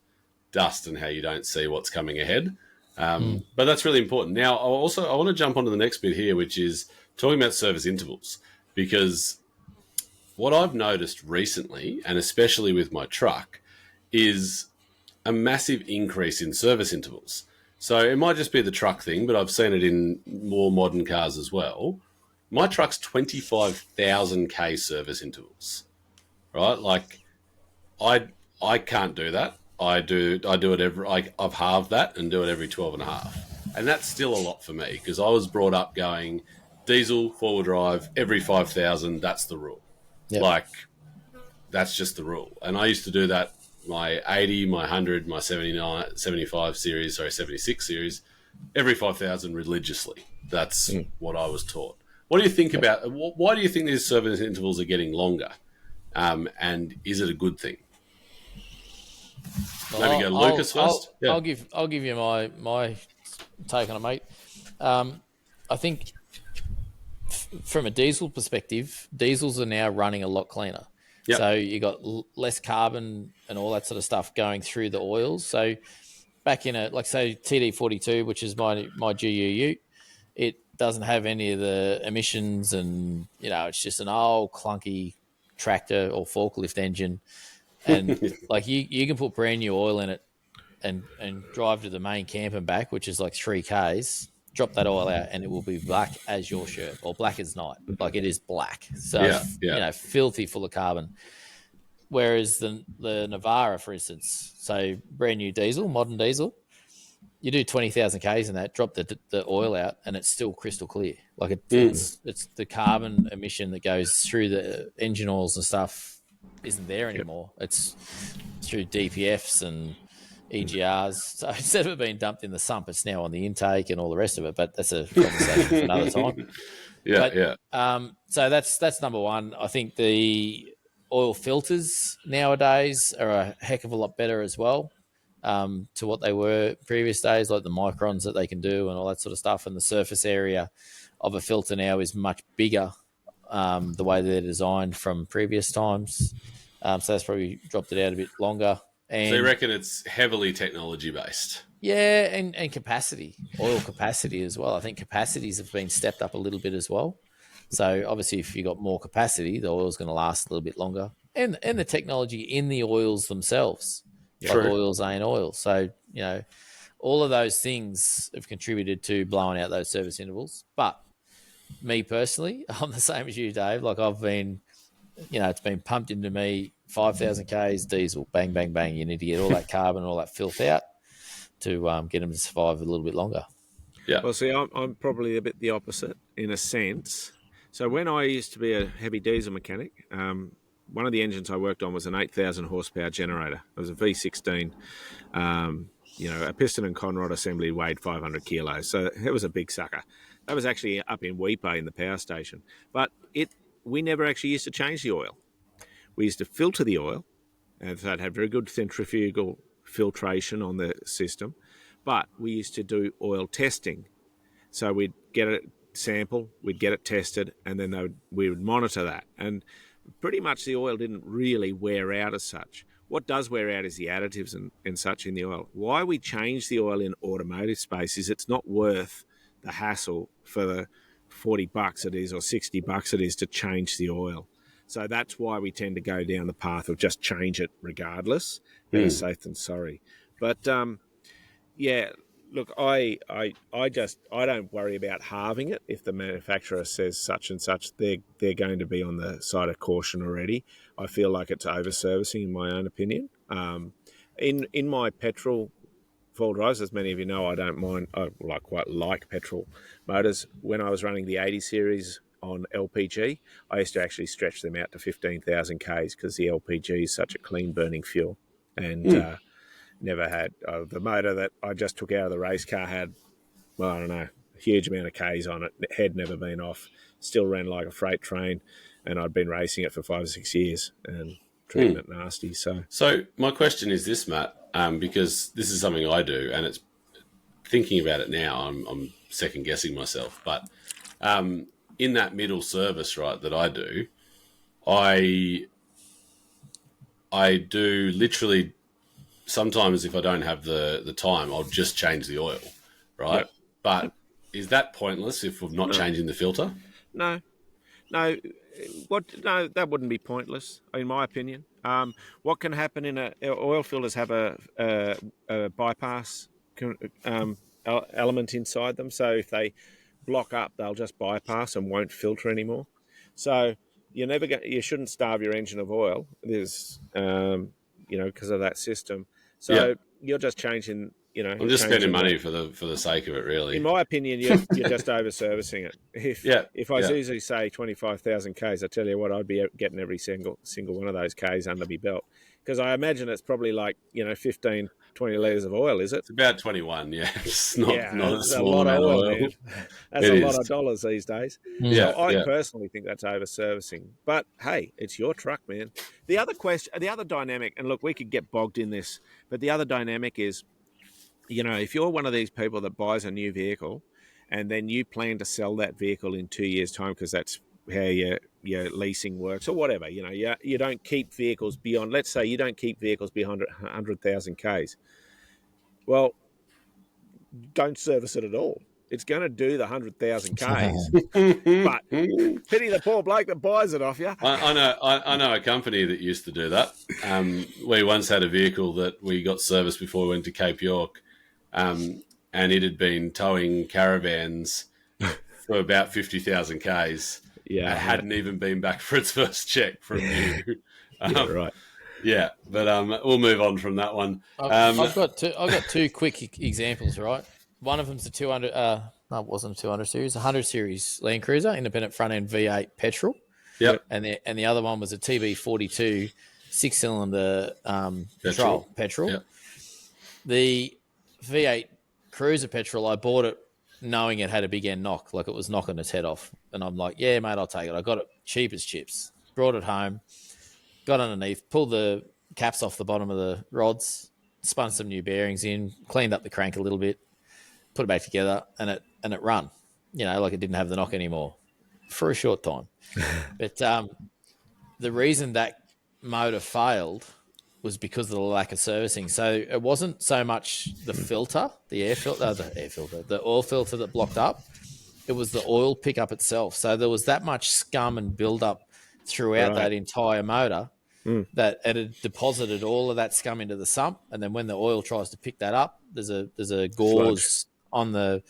dust and how you don't see what's coming ahead. But that's really important. Now, I want to jump onto the next bit here, which is talking about service intervals, because what I've noticed recently, and especially with my truck, is a massive increase in service intervals. So it might just be the truck thing, but I've seen it in more modern cars as well. My truck's 25,000 K service intervals, right? Like, I can't do that. I do it I've halved that and do it every 12 and a half. And that's still a lot for me, because I was brought up going diesel, four-wheel drive, every 5,000, that's the rule. Yep. Like, that's just the rule. And I used to do that, my 80, my 100, my 79, 75 series, 76 series, every 5,000 religiously. That's what I was taught. What do you think about, why do you think these service intervals are getting longer? And is it a good thing? Maybe go Lucas first. I'll give you my take on it, mate. I think from a diesel perspective, diesels are now running a lot cleaner. Yep. So you got less carbon and all that sort of stuff going through the oils. So back in say TD42, which is my GUU, it doesn't have any of the emissions, and it's just an old clunky tractor or forklift engine. And like you can put brand new oil in it and drive to the main camp and back, which is like 3 Ks. Drop that oil out, and it will be black as your shirt, or black as night. Like it is black. So filthy full of carbon. Whereas the Navara, for instance, so brand new diesel, modern diesel, you do 20,000 Ks in that, drop the oil out, and it's still crystal clear. Like it's the carbon emission that goes through the engine oils and stuff isn't there anymore. It's through DPFs and EGRs. So instead of it being dumped in the sump, it's now on the intake and all the rest of it. But that's a conversation for another time. So that's number one. I think the oil filters nowadays are a heck of a lot better as well to what they were previous days, like the microns that they can do and all that sort of stuff. And the surface area of a filter now is much bigger the way they're designed from previous times. So that's probably dropped it out a bit longer. And so you reckon it's heavily technology based? Yeah, and capacity, oil capacity as well. I think capacities have been stepped up a little bit as well. So obviously if you've got more capacity, the oil's going to last a little bit longer. And the technology in the oils themselves, like oils ain't oil. So, all of those things have contributed to blowing out those service intervals. But me personally, I'm the same as you, Dave. Like I've been, it's been pumped into me 5,000 Ks diesel, bang, bang, bang. You need to get all that carbon, all that filth out to get them to survive a little bit longer. Yeah. Well, see, I'm probably a bit the opposite in a sense. So when I used to be a heavy diesel mechanic, one of the engines I worked on was an 8,000 horsepower generator. It was a V16. A piston and conrod assembly weighed 500 kilos. So it was a big sucker. That was actually up in Weipa in the power station. But we never actually used to change the oil. We used to filter the oil, and so it had very good centrifugal filtration on the system. But we used to do oil testing. So we'd get a sample, we'd get it tested, and then we would monitor that. And pretty much the oil didn't really wear out as such. What does wear out is the additives and such in the oil. Why we change the oil in automotive space is it's not worth the hassle for the $40 it is or $60 it is to change the oil. So that's why we tend to go down the path of just change it regardless. Better safe than sorry. But look, I don't worry about halving it. If the manufacturer says such and such, they're going to be on the side of caution already. I feel like it's over servicing, in my own opinion. In my petrol four drives, as many of you know, I don't mind. I quite like petrol motors. When I was running the 80 series on LPG, I used to actually stretch them out to 15,000 Ks because the LPG is such a clean burning fuel. And never had the motor that I just took out of the race car had, well, I don't know, a huge amount of Ks on it. Had never been off, still ran like a freight train, and I'd been racing it for 5 or 6 years and treating it nasty. So my question is this, Matt, because this is something I do, and it's thinking about it now, I'm second guessing myself, but in that middle service, right, that I do, I do literally. Sometimes if I don't have the time, I'll just change the oil, right? Yep. But is that pointless if we're not changing the filter? No, that wouldn't be pointless, in my opinion. What can happen in oil filters have a bypass element inside them. So if they block up, they'll just bypass and won't filter anymore. So you shouldn't starve your engine of oil. There's because of that system. So you're just changing, I'm just spending money for the sake of it, really. In my opinion, you're just over servicing it. If I easily say 25,000 Ks, I tell you what, I'd be getting every single one of those Ks under my belt. Because I imagine it's probably like, 15, 20 litres of oil, is it? It's about 21, yeah. It's not a small lot of oil. Man. That's a lot of dollars these days. Yeah, so I personally think that's over servicing. But hey, it's your truck, man. The other dynamic, and look, we could get bogged in this, but the other dynamic is, if you're one of these people that buys a new vehicle and then you plan to sell that vehicle in 2 years' time because that's how your leasing works or whatever, you don't keep vehicles beyond, let's say you don't keep vehicles beyond 100,000 Ks. Well, don't service it at all. It's going to do the 100,000 Ks. But pity the poor bloke that buys it off you. I know a company that used to do that. We once had a vehicle that we got serviced before we went to Cape York, and it had been towing caravans for about 50,000 Ks. Yeah, it hadn't even been back for its first check from you. Right. Yeah, but we'll move on from that one. I've got two quick examples, right? One of them's a 200. No, it wasn't a 200 series, 100 series Land Cruiser, independent front end V8 petrol. Yep. And the other one was a TB42 6-cylinder petrol. Yep. The V8 Cruiser petrol, I bought it knowing it had a big end knock, like it was knocking its head off. And I'm like, yeah, mate, I'll take it. I got it cheap as chips. Brought it home, got underneath, pulled the caps off the bottom of the rods, spun some new bearings in, cleaned up the crank a little bit, put it back together, and it run. You know, like it didn't have the knock anymore for a short time. But the reason that motor failed was because of the lack of servicing. So it wasn't so much the filter, the oil filter that blocked up. It was the oil pickup itself. So there was that much scum and buildup throughout that entire motor that it had deposited all of that scum into the sump. And then when the oil tries to pick that up, there's a gauze on the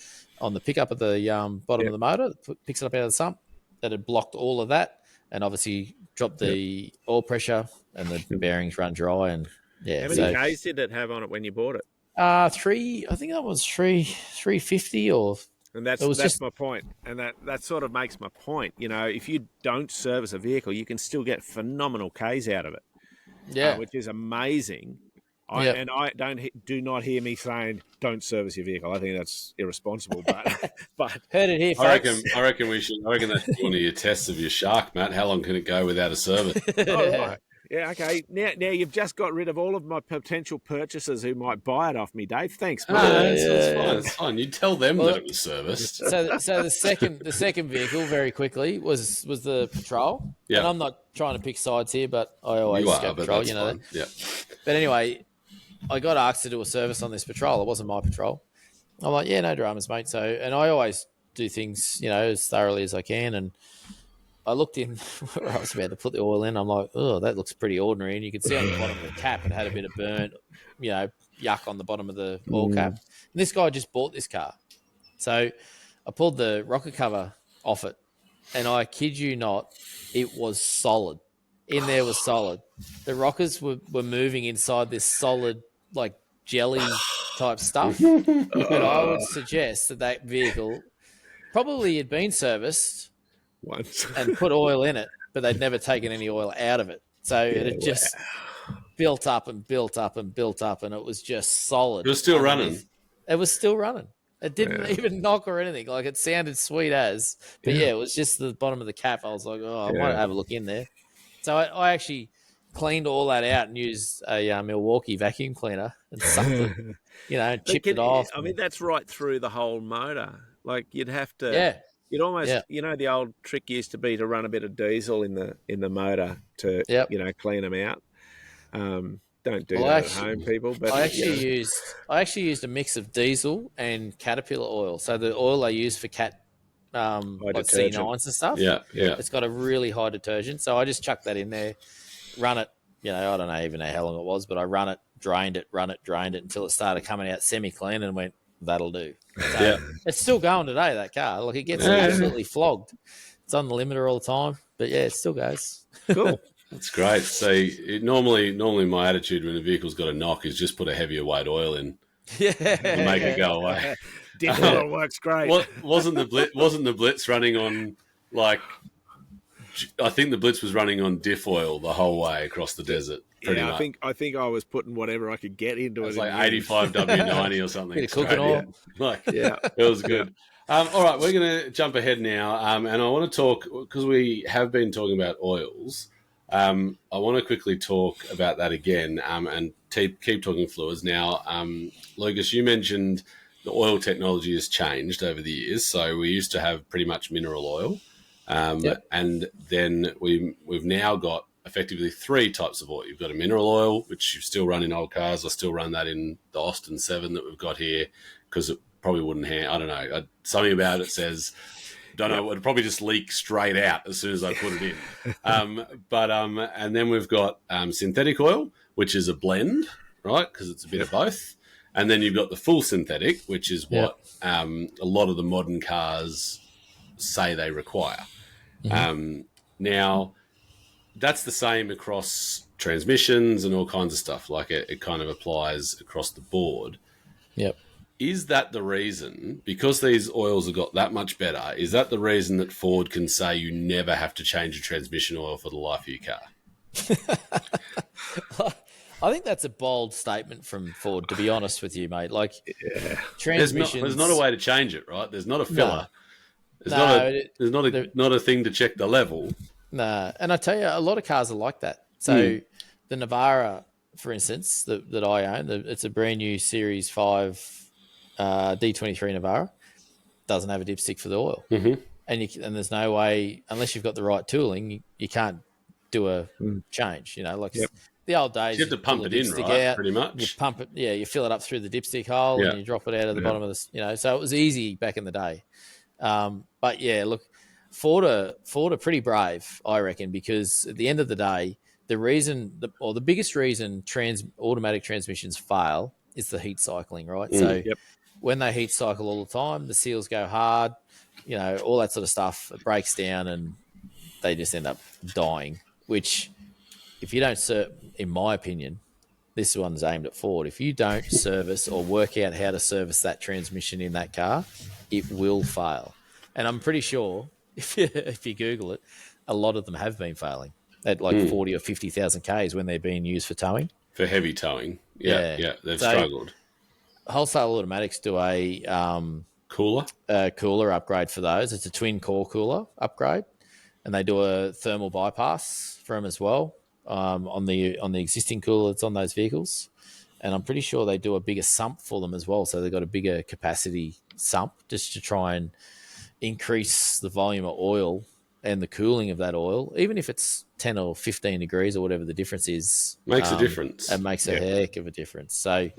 pickup of the bottom of the motor that picks it up out of the sump that had blocked all of that, and obviously dropped the oil pressure, and the bearings run dry. And how many Ks did it have on it when you bought it? I think that was 350 or. And that's my point. And that sort of makes my point. You know, if you don't service a vehicle, you can still get phenomenal Ks out of it. Yeah, which is amazing. Do not hear me saying don't service your vehicle. I think that's irresponsible. But heard it here, folks. I reckon that's one of your tests of your shark, Matt. How long can it go without a service? Oh, right. Yeah, okay. Now you've just got rid of all of my potential purchasers who might buy it off me, Dave. Thanks, mate. It's fine. You tell them that it was serviced. So the second vehicle, very quickly, was the Patrol. Yeah. And I'm not trying to pick sides here, but I always go Patrol. You know that. Yeah. But anyway, I got asked to do a service on this Patrol. It wasn't my Patrol. I'm like, yeah, no dramas, mate. So, and I always do things, you know, as thoroughly as I can. And I looked in where I was about to put the oil in. I'm like, oh, that looks pretty ordinary. And you could see on the bottom of the cap, it had a bit of burnt, you know, yuck on the bottom of the oil cap. And this guy just bought this car. So I pulled the rocker cover off it. And I kid you not, it was solid. In there was solid. The rockers were moving inside this solid, like, jelly type stuff. But I would suggest that vehicle probably had been serviced once and put oil in it, but they'd never taken any oil out of it. So it had just built up and built up and built up, and it was just solid. It was still running. It was still running. It didn't even knock or anything. Like, it sounded sweet as. But yeah, it was just the bottom of the cap. I was like, oh, I might have a look in there. So I actually cleaned all that out and used a Milwaukee vacuum cleaner and sucked it, you know, chipped it off. I mean, that's right through the whole motor. Like, you'd have to, you'd almost, you know, the old trick used to be to run a bit of diesel in the motor to, you know, clean them out. Don't do that at home, people. But I actually used a mix of diesel and Caterpillar oil. So the oil I use for cat like C9s and stuff. Yeah. It's got a really high detergent. So I just chucked that in there, run it, you know, I don't even know how long it was, but I run it, drained it until it started coming out semi-clean and went, that'll do. So it's still going today, that car. Like, it gets absolutely flogged. It's on the limiter all the time, but yeah, it still goes. Cool. That's great. So normally my attitude when a vehicle's got a knock is just put a heavier weight oil in and make it go away. Diff works great. Wasn't the Blitz running on, like, I think the Blitz was running on diff oil the whole way across the desert. Pretty much. I think I was putting whatever I could get into it. It was like 85 W90 or something. Bit of cooking oil. It was good. All right, we're going to jump ahead now, and I want to talk, because we have been talking about oils. I want to quickly talk about that again, and keep talking fluids. Now, Lucas, you mentioned the oil technology has changed over the years. So we used to have pretty much mineral oil, and then we've now got effectively 3 types of oil. You've got a mineral oil, which you still run in old cars. I still run that in the Austin 7 that we've got here because it probably wouldn't I don't know. Something about it says, don't know, it'd probably just leak straight out as soon as I put it in. And then we've got synthetic oil, which is a blend, right? Because it's a bit of both. And then you've got the full synthetic, which is what a lot of the modern cars say they require. Now, that's the same across transmissions and all kinds of stuff. Like it kind of applies across the board. Yep. Is that the reason, because these oils have got that much better, is that the reason that Ford can say you never have to change a transmission oil for the life of your car? I think that's a bold statement from Ford, to be honest with you, mate. Like, transmissions... There's not a way to change it, right? There's not a filler. There's not a thing to check the level. Nah, and I tell you, a lot of cars are like that. So the Navara, for instance, that I own, it's a brand new Series 5 D23 Navara, doesn't have a dipstick for the oil. And there's no way, unless you've got the right tooling, you can't do a change. You know, like the old days. You have to pump it in, right? Out, pretty much. You pump it, you fill it up through the dipstick hole and you drop it out of the bottom of the, so it was easy back in the day. But yeah, look, Ford are pretty brave, I reckon, because at the end of the day, the biggest reason automatic transmissions fail is the heat cycling, right? So when they heat cycle all the time, the seals go hard, all that sort of stuff, it breaks down and they just end up dying, which if you don't in my opinion, this one's aimed at Ford. If you don't service or work out how to service that transmission in that car, it will fail. And I'm pretty sure if you Google it, a lot of them have been failing at like 40 or 50,000 Ks when they're being used for towing. For heavy towing. Yeah, they've struggled. Wholesale Automatics do a cooler upgrade for those. It's a twin core cooler upgrade, and they do a thermal bypass for them as well on the existing cooler that's on those vehicles. And I'm pretty sure they do a bigger sump for them as well. So they've got a bigger capacity sump just to try and increase the volume of oil and the cooling of that oil, even if it's 10 or 15 degrees or whatever the difference is. Makes a difference. It makes a heck of a difference. So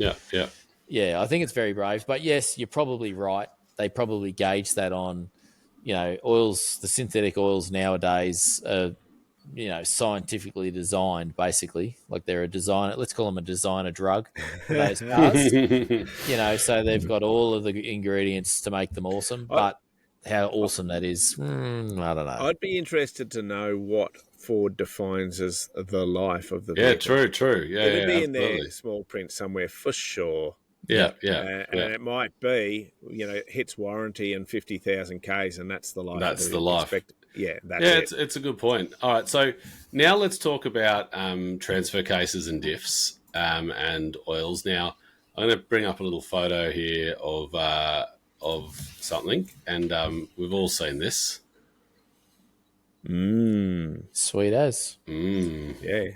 yeah, I think it's very brave. But yes, you're probably right. They probably gauge that on, oils, the synthetic oils nowadays are, scientifically designed, basically. Like they're a designer, let's call them a designer drug for those cars. So they've got all of the ingredients to make them awesome. But how awesome that is, I don't know. I'd be interested to know what Ford defines as the life of the vehicle. Yeah, true. Yeah, it'll be in their small print somewhere for sure. And it might be, hits warranty and 50,000 Ks, and that's the life. That's the life. It's a good point. All right, so now let's talk about transfer cases and diffs and oils. Now, I'm going to bring up a little photo here of something, and we've all seen this. Sweet as. Yeah.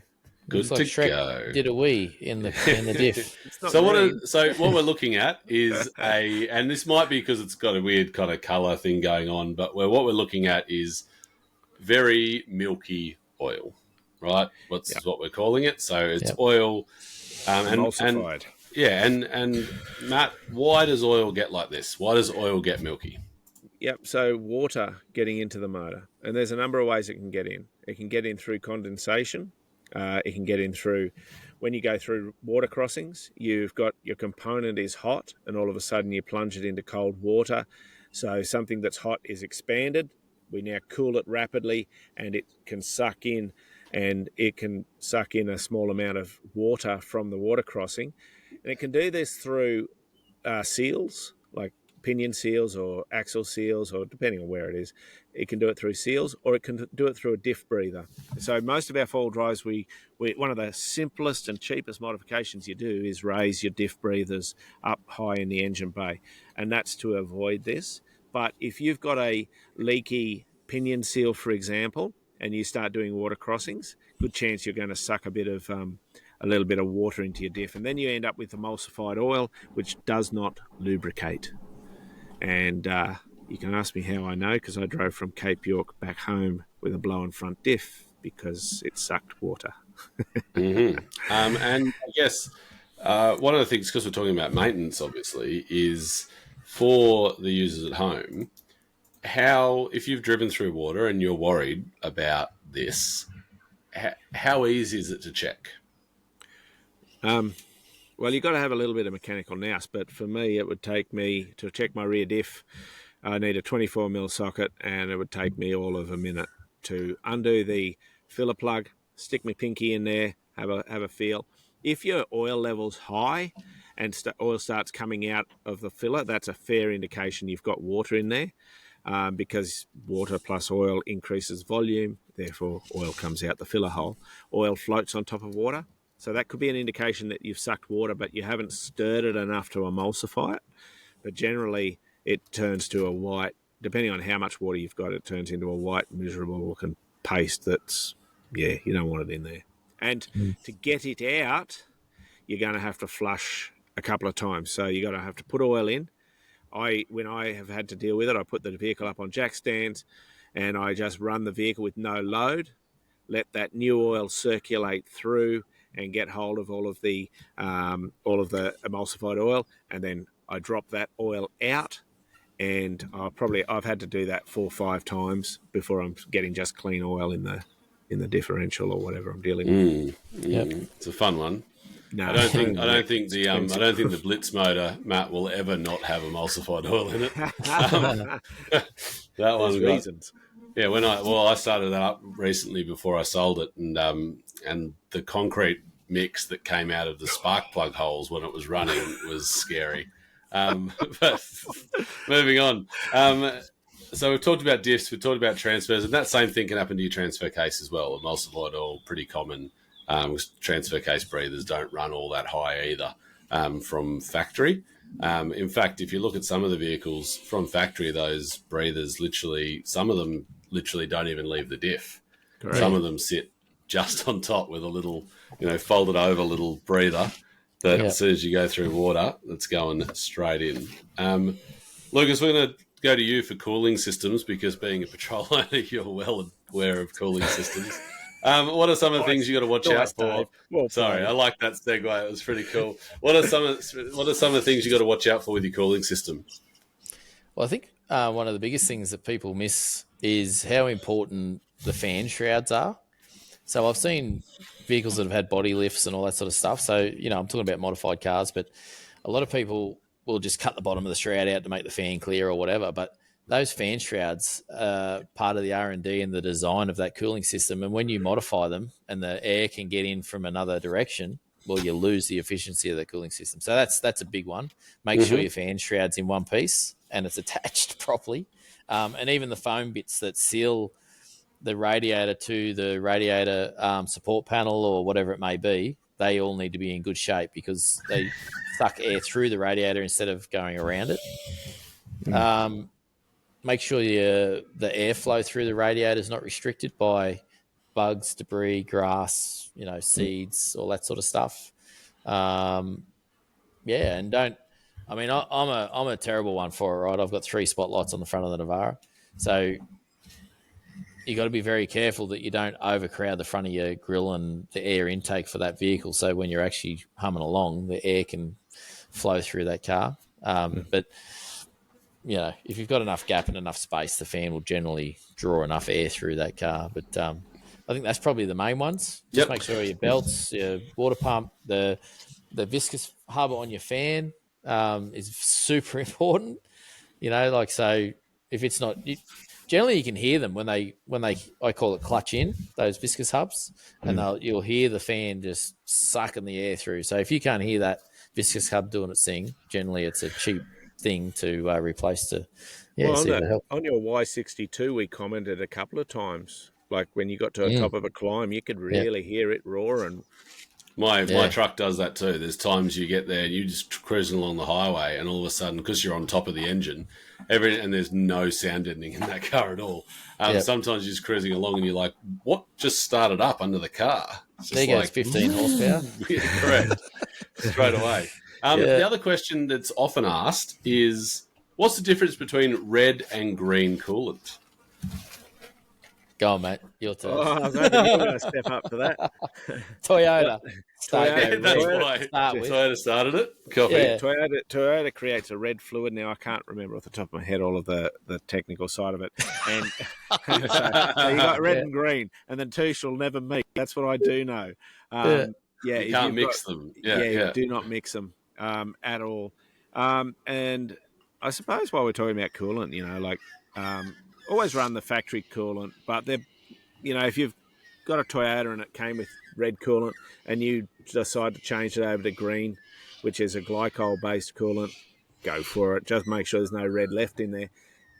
Good Looks like to Shrek go. did a wee in the diff. So what we're looking at is and this might be because it's got a weird kind of colour thing going on, but what we're looking at is very milky oil, right? That's what we're calling it. So it's oil emulsified. And Matt, why does oil get like this? Why does oil get milky? Yep, so water getting into the motor. And there's a number of ways it can get in. It can get in through condensation. It can get in through, when you go through water crossings, you've got your component is hot and all of a sudden you plunge it into cold water. So something that's hot is expanded. We now cool it rapidly and it can suck in, and it can suck in a small amount of water from the water crossing. And it can do this through seals, like pinion seals or axle seals, or depending on where it is. It can do it through seals, or it can do it through a diff breather. So most of our four-wheel drives, we one of the simplest and cheapest modifications you do is raise your diff breathers up high in the engine bay, and that's to avoid this. But if you've got a leaky pinion seal, for example, and you start doing water crossings, good chance you're going to suck a little bit of water into your diff, and then you end up with emulsified oil, which does not lubricate. And you can ask me how I know, because I drove from Cape York back home with a blown front diff because it sucked water. And I guess one of the things, because we're talking about maintenance, obviously, is for the users at home, how, if you've driven through water and you're worried about this, how easy is it to check? Well, you've got to have a little bit of mechanical nous, but for me, it would take me to check my rear diff. I need a 24mm socket, and it would take me all of a minute to undo the filler plug, stick my pinky in there, have a feel. If your oil level's high and oil starts coming out of the filler, that's a fair indication you've got water in there, because water plus oil increases volume, therefore oil comes out the filler hole. Oil floats on top of water. So that could be an indication that you've sucked water, but you haven't stirred it enough to emulsify it. But generally, it turns to a white, depending on how much water you've got, it turns into a white, miserable-looking paste that's, you don't want it in there. And to get it out, you're going to have to flush a couple of times. So you're going to have to put oil in. When I have had to deal with it, I put the vehicle up on jack stands, and I just run the vehicle with no load, let that new oil circulate through and get hold of all of the emulsified oil, and then I drop that oil out, and I've had to do that 4 or 5 times before I'm getting just clean oil in the differential or whatever I'm dealing with. It's a fun one. No, I don't think the Blitz motor, Matt, will ever not have emulsified oil in it. That one reasons. Yeah, I started that up recently before I sold it, and the concrete mix that came out of the spark plug holes when it was running was scary. But moving on. So we've talked about diffs, we've talked about transfers, and that same thing can happen to your transfer case as well. Emulsified oil, pretty common. Transfer case breathers don't run all that high either from factory. In fact, if you look at some of the vehicles from factory, those breathers some of them literally don't even leave the diff. Correct. Some of them sit just on top with a little, folded over little breather that as soon as you go through water, it's going straight in. Lucas, we're going to go to you for cooling systems, because being a patrol owner, you're well aware of cooling systems. What are some of the things you got to watch out for? Well, sorry, I like that segue. It was pretty cool. What are some of the things you got to watch out for with your cooling system? Well, I think one of the biggest things that people miss is how important the fan shrouds are. So I've seen vehicles that have had body lifts and all that sort of stuff. So, I'm talking about modified cars, but a lot of people will just cut the bottom of the shroud out to make the fan clear or whatever. But those fan shrouds are part of the R&D and the design of that cooling system. And when you modify them and the air can get in from another direction, well, you lose the efficiency of the cooling system. So that's a big one. Make sure your fan shroud's in one piece and it's attached properly. And even the foam bits that seal the radiator to the radiator support panel or whatever it may be, they all need to be in good shape because they suck air through the radiator instead of going around it. Make sure the airflow through the radiator is not restricted by bugs, debris, grass, seeds, all that sort of stuff. And don't. I mean, I'm a terrible one for it, right? I've got 3 spotlights on the front of the Navara, so you got to be very careful that you don't overcrowd the front of your grille and the air intake for that vehicle. So when you're actually humming along, the air can flow through that car. But if you've got enough gap and enough space, the fan will generally draw enough air through that car. But I think that's probably the main ones. Just make sure your belts, your water pump, the viscous hub on your fan is super important. So if it's not, generally you can hear them when they I call it clutch in, those viscous hubs, and you'll hear the fan just sucking the air through. So if you can't hear that viscous hub doing its thing, generally it's a cheap thing to replace to help. On your Y62 we commented a couple of times, like when you got to the top of a climb you could really hear it roar. And my truck does that too. There's times you get there and you're just cruising along the highway and all of a sudden, because you're on top of the engine, and there's no sound deadening in that car at all. Sometimes you're just cruising along and you're like, what just started up under the car? It's there goes 15 horsepower. Correct. Straight away. The other question that's often asked is, what's the difference between red and green coolant? Go on, mate. Your turn. Oh, I'm glad that you're going to step up to that. Toyota. Toyota, That's Toyota- why start with. Toyota started it. Copy. Yeah. Toyota creates a red fluid. Now, I can't remember off the top of my head all of the technical side of it. And so you got red and green, and then two shall never meet. That's what I do know. Yeah. Yeah, You can't mix them. You do not mix them at all. And I suppose while we're talking about coolant, always run the factory coolant. But if you've got a Toyota and it came with red coolant, and you decide to change it over to green, which is a glycol-based coolant, go for it. Just make sure there's no red left in there.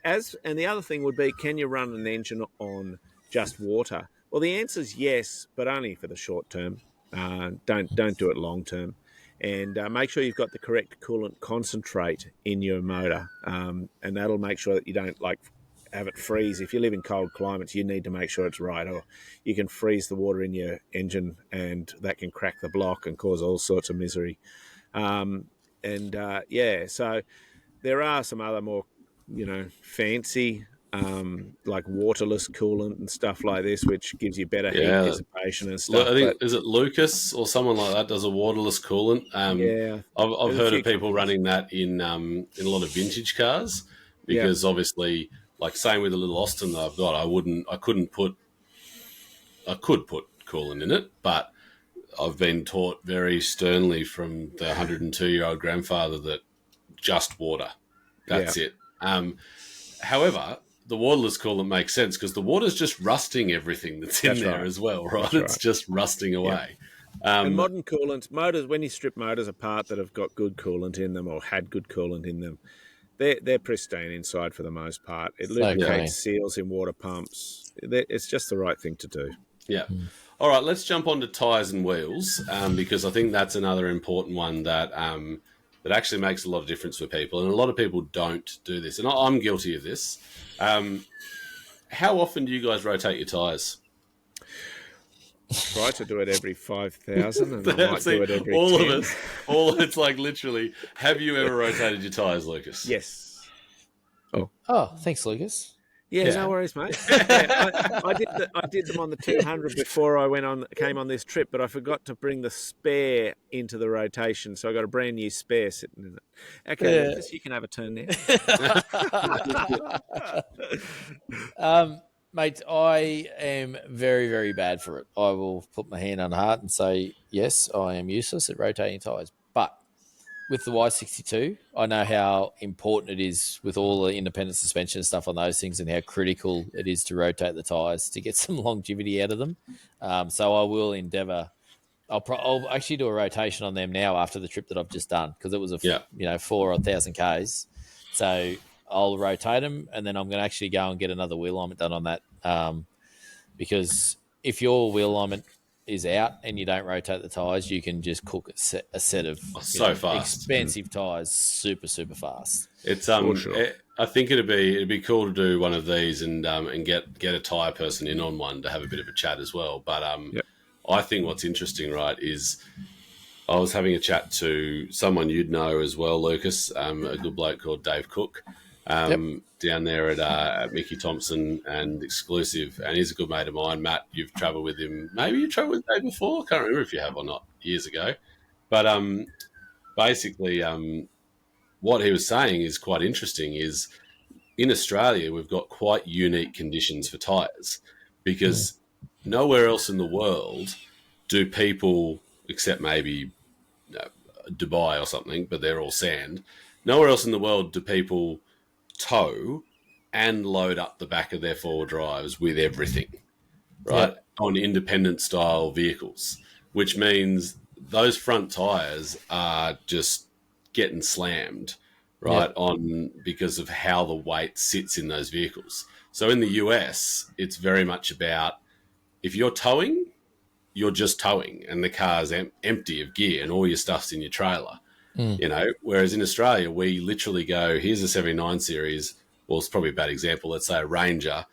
And the other thing would be, can you run an engine on just water? Well, the answer is yes, but only for the short term. Don't do it long term. And make sure you've got the correct coolant concentrate in your motor, and that'll make sure that you don't have it freeze. If you live in cold climates, you need to make sure it's right, or you can freeze the water in your engine, and that can crack the block and cause all sorts of misery. So there are some other more, fancy, like waterless coolant and stuff like this, which gives you better heat dissipation and stuff. I think, is it Lucas or someone like that does a waterless coolant? I've heard of people running that in a lot of vintage cars, because obviously, like same with the little Austin that I've got, I could put coolant in it, but I've been taught very sternly from the 102-year-old grandfather that just water. That's it. However, the waterless coolant makes sense because the water's just rusting everything that's in there as well, right? It's just rusting away. And modern coolants, motors, when you strip motors apart that have got good coolant in them or had good coolant in them, they're pristine inside for the most part. It lubricates seals in water pumps. It's just the right thing to do. Yeah. All right, let's jump on to tyres and wheels, because I think that's another important one that actually makes a lot of difference for people. And a lot of people don't do this. And I'm guilty of this. How often do you guys rotate your tyres? Try to do it every 5,000, and I might do it every all 10. of us. It's like literally, have you ever rotated your tyres, Lucas? Yes. Oh, thanks, Lucas. Yeah, no worries, mate. I did them on the 200 before I came on this trip, but I forgot to bring the spare into the rotation, so I got a brand new spare sitting in it. Okay, Lucas, you can have a turn now. Mate, I am very, very bad for it. I will put my hand on the heart and say, yes, I am useless at rotating tyres. But with the Y62, I know how important it is with all the independent suspension stuff on those things, and how critical it is to rotate the tyres to get some longevity out of them. So I will endeavour. I'll actually do a rotation on them now after the trip that I've just done, because it was 4,000 Ks. So I'll rotate them, and then I'm going to actually go and get another wheel alignment done on that, because if your wheel alignment is out and you don't rotate the tyres, you can just cook a set of fast expensive tyres super, super fast. It's I think it'd be cool to do one of these and get a tyre person in on one to have a bit of a chat as well. But I think what's interesting, right, is I was having a chat to someone you'd know as well, Lucas, a good bloke called Dave Cook, down there at Mickey Thompson and Exclusive, and he's a good mate of mine. Matt, you've travelled with him. Maybe you travelled with Dave before. I can't remember if you have or not, years ago. But basically, what he was saying is quite interesting. Is in Australia we've got quite unique conditions for tyres, because nowhere else in the world do people, except maybe Dubai or something, but they're all sand. Nowhere else in the world do people tow and load up the back of their four-wheel drives with everything, right, on independent style vehicles, which means those front tyres are just getting slammed, right, on because of how the weight sits in those vehicles. So in the US, it's very much about, if you're towing, you're just towing, and the car's empty of gear and all your stuff's in your trailer. Whereas in Australia, we literally go, here's a 79 series, well, it's probably a bad example, let's say a Ranger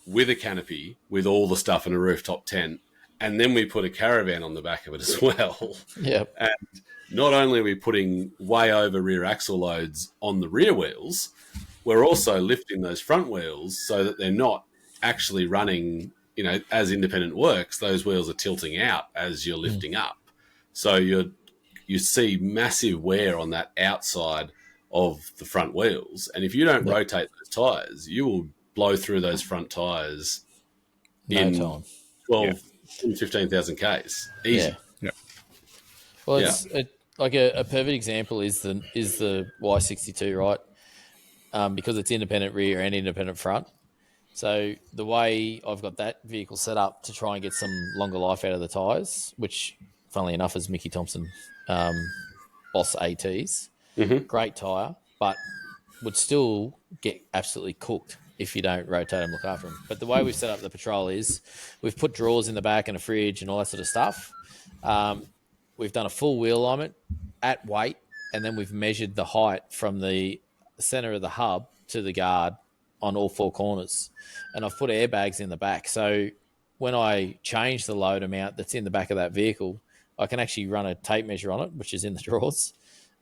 with a canopy, with all the stuff in a rooftop tent, and then we put a caravan on the back of it as well. And not only are we putting way over rear axle loads on the rear wheels, we're also lifting those front wheels so that they're not actually running, as independent works, those wheels are tilting out as you're lifting up. So you see massive wear on that outside of the front wheels. And if you don't rotate those tyres, you will blow through those front tyres in time. 12, 15,000 Ks. Easy. Yeah. Well, it's like a perfect example is the Y62, right? Because it's independent rear and independent front. So the way I've got that vehicle set up to try and get some longer life out of the tyres, which, funnily enough, is Mickey Thompson Boss ATs. Mm-hmm. Great tyre, but would still get absolutely cooked if you don't rotate them, look after them. But the way we've set up the Patrol is we've put drawers in the back and a fridge and all that sort of stuff. We've done a full wheel alignment at weight, and then we've measured the height from the center of the hub to the guard on all four corners. And I've put airbags in the back. So when I change the load amount that's in the back of that vehicle, I can actually run a tape measure on it, which is in the drawers,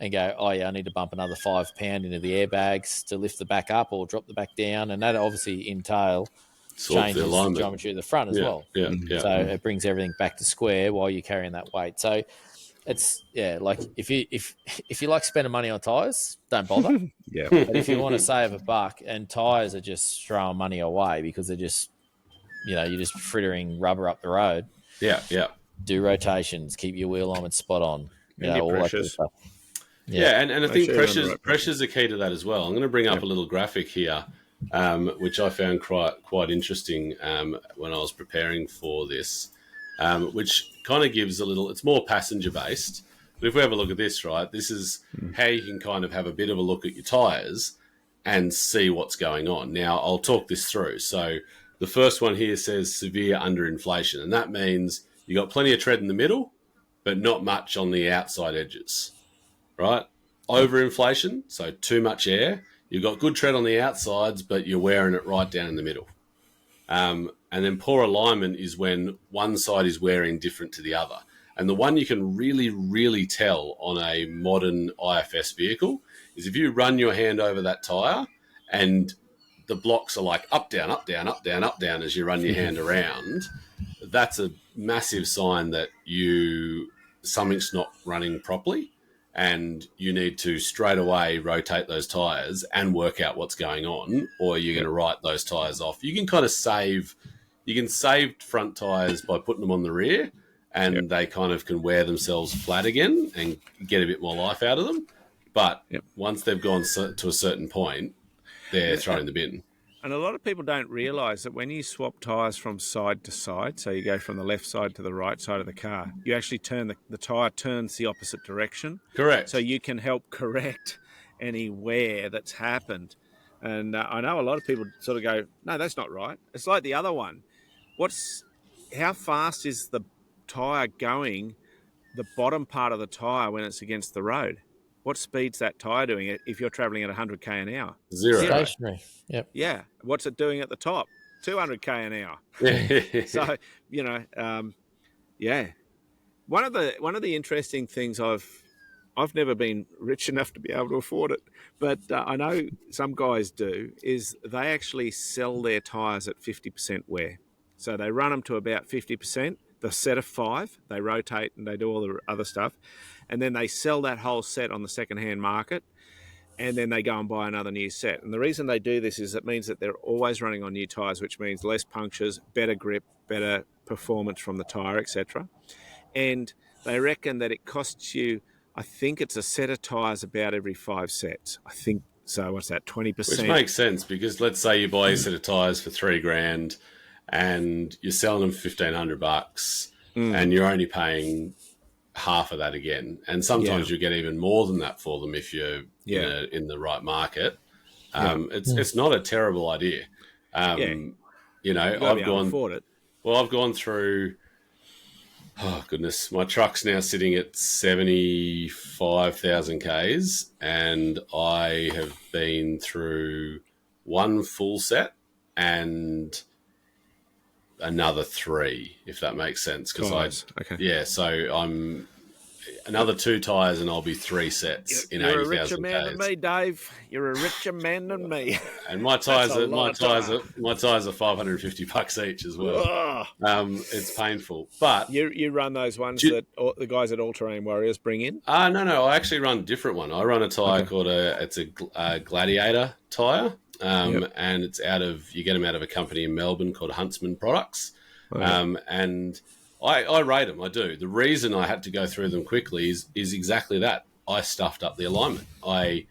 and go, oh, yeah, I need to bump another 5 pound into the airbags to lift the back up or drop the back down. And that obviously changes the geometry of the front as well. Yeah. So it brings everything back to square while you're carrying that weight. So it's, like if you like spending money on tyres, don't bother. Yeah. But if you want to save a buck, and tyres are just throwing money away because they're just, you're just frittering rubber up the road. Yeah. Do rotations, keep your wheel alignment spot on. And all that pressures. sort of stuff. Yeah, and I think pressures are key to that as well. I'm going to bring up a little graphic here, which I found quite interesting when I was preparing for this, which kind of gives it's more passenger based. But if we have a look at this, right, this is how you can kind of have a bit of a look at your tyres and see what's going on. Now, I'll talk this through. So the first one here says severe underinflation, and that means you got plenty of tread in the middle, but not much on the outside edges. Right? Overinflation, so too much air. You've got good tread on the outsides, but you're wearing it right down in the middle. And then poor alignment is when one side is wearing different to the other. And the one you can really, really tell on a modern IFS vehicle is if you run your hand over that tyre and the blocks are like up, down, up, down, up, down, up, down as you run your hand around, that's a massive sign that something's not running properly. And you need to straight away rotate those tyres and work out what's going on, or you're going to write those tyres off. You can kind of save front tyres by putting them on the rear, and they kind of can wear themselves flat again and get a bit more life out of them. But once they've gone to a certain point, they're thrown in the bin. And a lot of people don't realise that when you swap tyres from side to side, so you go from the left side to the right side of the car, you actually turn the tyre turns the opposite direction. Correct. So you can help correct any wear that's happened. And I know a lot of people sort of go, no, that's not right. It's like the other one. How fast is the tyre going, the bottom part of the tyre when it's against the road? What speed's that tyre doing if you're travelling at 100k an hour? Zero. Stationary. Yep. Yeah. What's it doing at the top? 200k an hour. So, One of the interesting things I've never been rich enough to be able to afford it, but I know some guys do, is they actually sell their tyres at 50% wear. So they run them to about 50%. The set of 5, they rotate and they do all the other stuff. And then they sell that whole set on the second-hand market, and then they go and buy another new set. And the reason they do this is it means that they're always running on new tyres, which means less punctures, better grip, better performance from the tyre, etc. And they reckon that it costs you, I think it's a set of tyres about every 5 sets. I think so. What's that, 20%? Which makes sense, because let's say you buy a set of tyres for $3,000 and you're selling them for $1,500 and you're only paying half of that again, and sometimes you get even more than that for them if you're in the right market. It's not a terrible idea. I've gone through. Oh goodness, my truck's now sitting at 75,000 Ks, and I have been through one full set and another 3, if that makes sense. So another 2 tyres and I'll be 3 sets in You're a 80,000 richer man Ks. than me, Dave. You're a richer man than me. And my tyres That's a are lot of $550 each as well. Oh. It's painful, but You run those ones that the guys at All Terrain Warriors bring in? no, I actually run a different one. I run a tyre called a Gladiator tyre, and it's you get them out of a company in Melbourne called Huntsman Products, and I rate them. I do. The reason I had to go through them quickly is exactly that. I stuffed up the alignment. I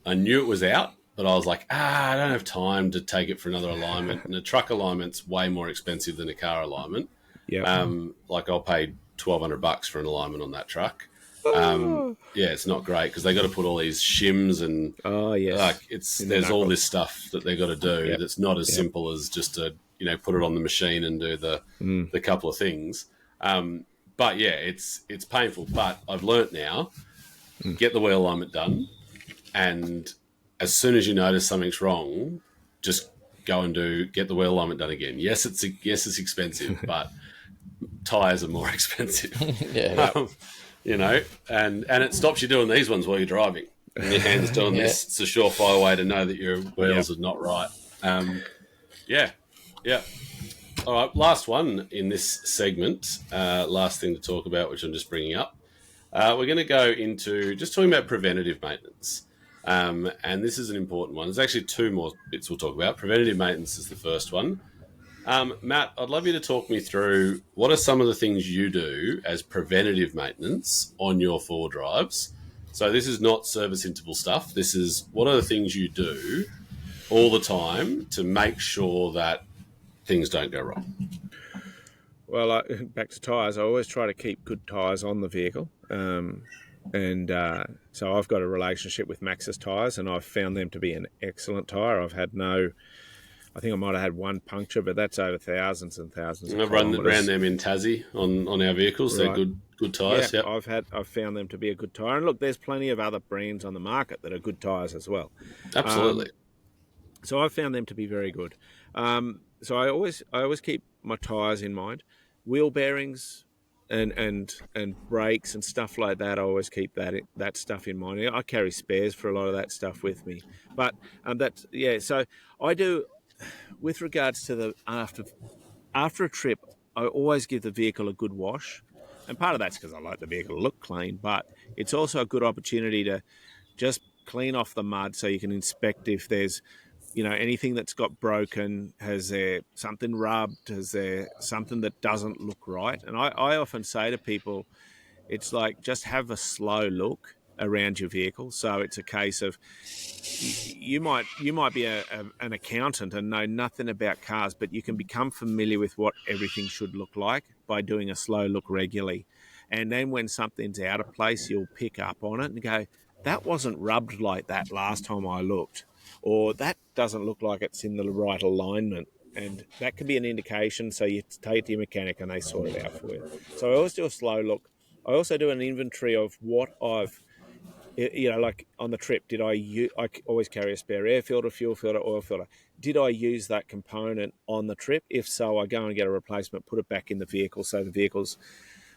knew it was out, but I was like, I don't have time to take it for another alignment. And a truck alignment's way more expensive than a car alignment. Yeah. Like I'll pay $1,200 for an alignment on that truck. It's not great because they got to put all these shims and there's all this stuff that they got to do that's not as simple as just to put it on the machine and do the couple of things. But yeah, it's painful. But I've learnt now, get the wheel alignment done, and as soon as you notice something's wrong, just go and get the wheel alignment done again. Yes, it's expensive, but tyres are more expensive. And it stops you doing these ones while you're driving. And your hand's doing this. It's a surefire way to know that your wheels are not right. All right, last one in this segment. Last thing to talk about, which I'm just bringing up. We're going to go into just talking about preventative maintenance. And this is an important one. There's actually 2 more bits we'll talk about. Preventative maintenance is the first one. Matt, I'd love you to talk me through what are some of the things you do as preventative maintenance on your 4 drives. So this is not service interval stuff. This is what are the things you do all the time to make sure that things don't go wrong. Well, back to tyres, I always try to keep good tyres on the vehicle. So I've got a relationship with Maxxis tyres, and I've found them to be an excellent tyre. I've had I think I might have had 1 puncture, but that's over thousands and thousands. I've ran them in Tassie on our vehicles. Right. They're good tyres. Yeah, I've found them to be a good tyre. And look, there's plenty of other brands on the market that are good tyres as well. Absolutely. So I've found them to be very good. So I always keep my tyres in mind. Wheel bearings and brakes and stuff like that, I always keep that stuff in mind. I carry spares for a lot of that stuff with me. But so I do. With regards to the after a trip, I always give the vehicle a good wash, and part of that's because I like the vehicle to look clean, but it's also a good opportunity to just clean off the mud so you can inspect if there's anything that's got broken. Has there something rubbed? Has there something that doesn't look right? And I often say to people, it's like just have a slow look around your vehicle. So it's a case of you might be an accountant and know nothing about cars, but you can become familiar with what everything should look like by doing a slow look regularly. And then when something's out of place, you'll pick up on it and go, that wasn't rubbed like that last time I looked, or that doesn't look like it's in the right alignment. And that can be an indication. So you take it to your mechanic and they sort it out for you. So I always do a slow look. I also do an inventory of what I've, like on the trip, I always carry a spare air filter, fuel filter, oil filter. Did I use that component on the trip? If so, I go and get a replacement, put it back in the vehicle so the vehicle's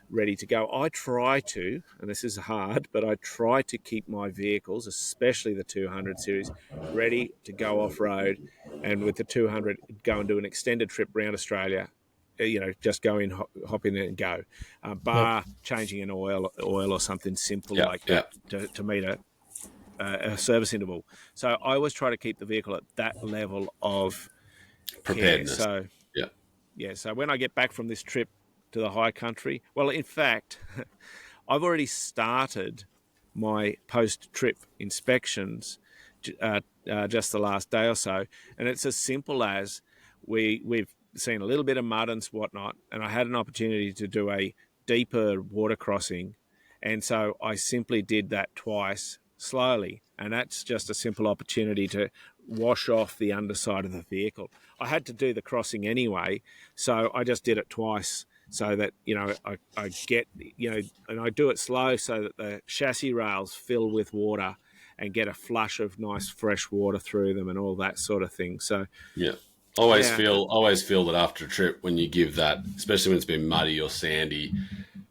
ready to go. I try to, and this is hard, but I try to keep my vehicles, especially the 200 series, ready to go off-road. And with the 200, go and do an extended trip around Australia, just go in, hop in and go. Changing an oil or something simple like that to meet a service interval. So I always try to keep the vehicle at that level of preparedness. Care. So when I get back from this trip to the high country, well, in fact, I've already started my post-trip inspections just the last day or so, and it's as simple as we've seen a little bit of mud and whatnot, and I had an opportunity to do a deeper water crossing, and so I simply did that twice slowly, and that's just a simple opportunity to wash off the underside of the vehicle. I had to do the crossing anyway, so I just did it twice so that I get and I do it slow so that the chassis rails fill with water and get a flush of nice fresh water through them and all that sort of thing. So always feel that after a trip when you give that, especially when it's been muddy or sandy,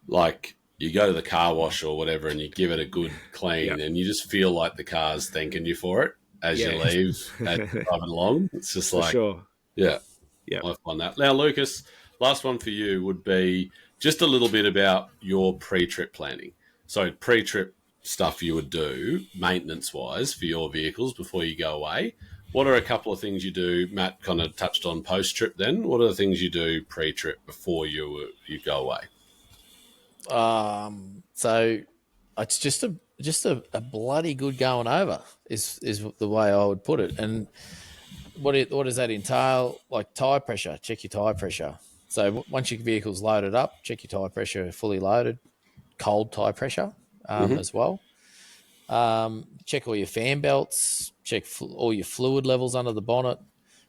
like you go to the car wash or whatever and you give it a good clean, Yep. and you just feel like the car's thanking you for it as you leave and driving along. It's just For like, sure. yeah, Yeah. I find that. Now, Lucas, last one for you would be just a little bit about your pre-trip planning. So pre-trip stuff you would do maintenance-wise for your vehicles before you go away. What are a couple of things you do? Matt kind of touched on post-trip then. What are the things you do pre-trip before you go away? So it's just a bloody good going over is the way I would put it. And what does that entail? Like tire pressure, check your tire pressure. So once your vehicle's loaded up, check your tire pressure fully loaded, cold tire pressure as well. Check all your fan belts, check all your fluid levels under the bonnet.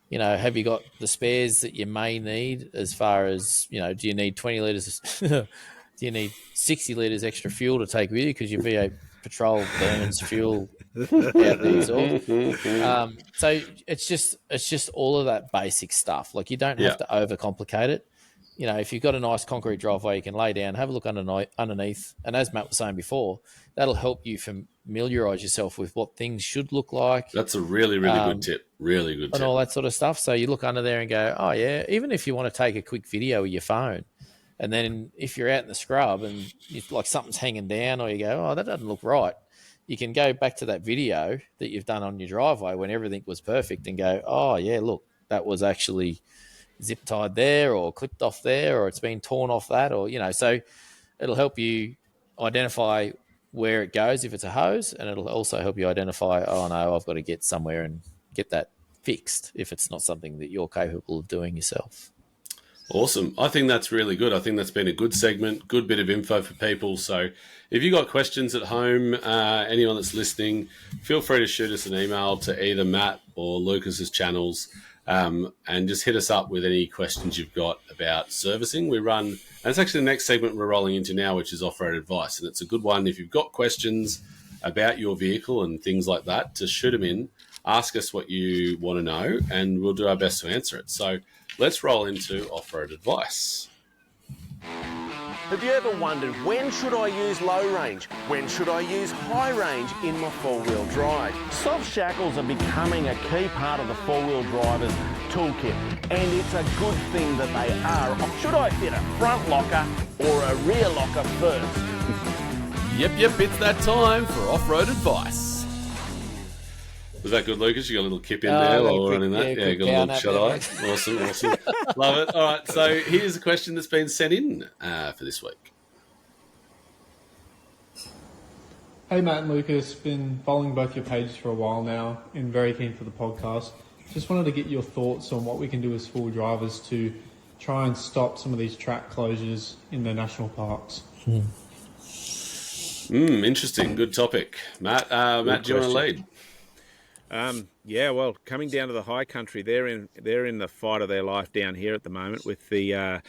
You know, have you got the spares that you may need as far as, you know, do you need 20 litres? Do you need 60 litres extra fuel to take with you because your V8 Patrol burns fuel out the exhaust? So it's just all of that basic stuff. Like you don't have to overcomplicate it. You know, if you've got a nice concrete driveway, you can lay down, have a look underneath. And as Matt was saying before, that'll help you familiarise yourself with what things should look like. That's a really, really good tip. Really good tip. And all that sort of stuff. So you look under there and go, oh, yeah, even if you want to take a quick video with your phone, and then if you're out in the scrub and like something's hanging down or you go, oh, that doesn't look right, you can go back to that video that you've done on your driveway when everything was perfect and go, oh, yeah, look, that was actually zip tied there or clipped off there or it's been torn off that, or, you know, so it'll help you identify where it goes if it's a hose, and it'll also help you identify, oh, no, I've got to get somewhere and get that fixed if it's not something that you're capable of doing yourself. Awesome. I think that's really good. I think that's been a good segment, good bit of info for people. So if you've got questions at home, anyone that's listening, feel free to shoot us an email to either Matt or Lucas's channels, and just hit us up with any questions you've got about servicing. We run, and it's actually the next segment we're rolling into now, which is off-road advice. And it's a good one. If you've got questions about your vehicle and things like that, to shoot them in, ask us what you want to know, and we'll do our best to answer it. So let's roll into off-road advice. Have you ever wondered, when should I use low range? When should I use high range in my four-wheel drive? Soft shackles are becoming a key part of the four-wheel driver's toolkit, and it's a good thing that they are. Should I fit a front locker or a rear locker first? Yep, it's that time for off-road advice. Was that good, Lucas? You got a little kip in there or running that? Yeah, got a little shut-eye. Awesome. Love it. All right, so here's a question that's been sent in for this week. Hey, Matt and Lucas. Been following both your pages for a while now and very keen for the podcast. Just wanted to get your thoughts on what we can do as full drivers to try and stop some of these track closures in the national parks. Interesting. Good topic. Matt, do you want to lead? Yeah, well, coming down to the high country, they're in the fight of their life down here at the moment with the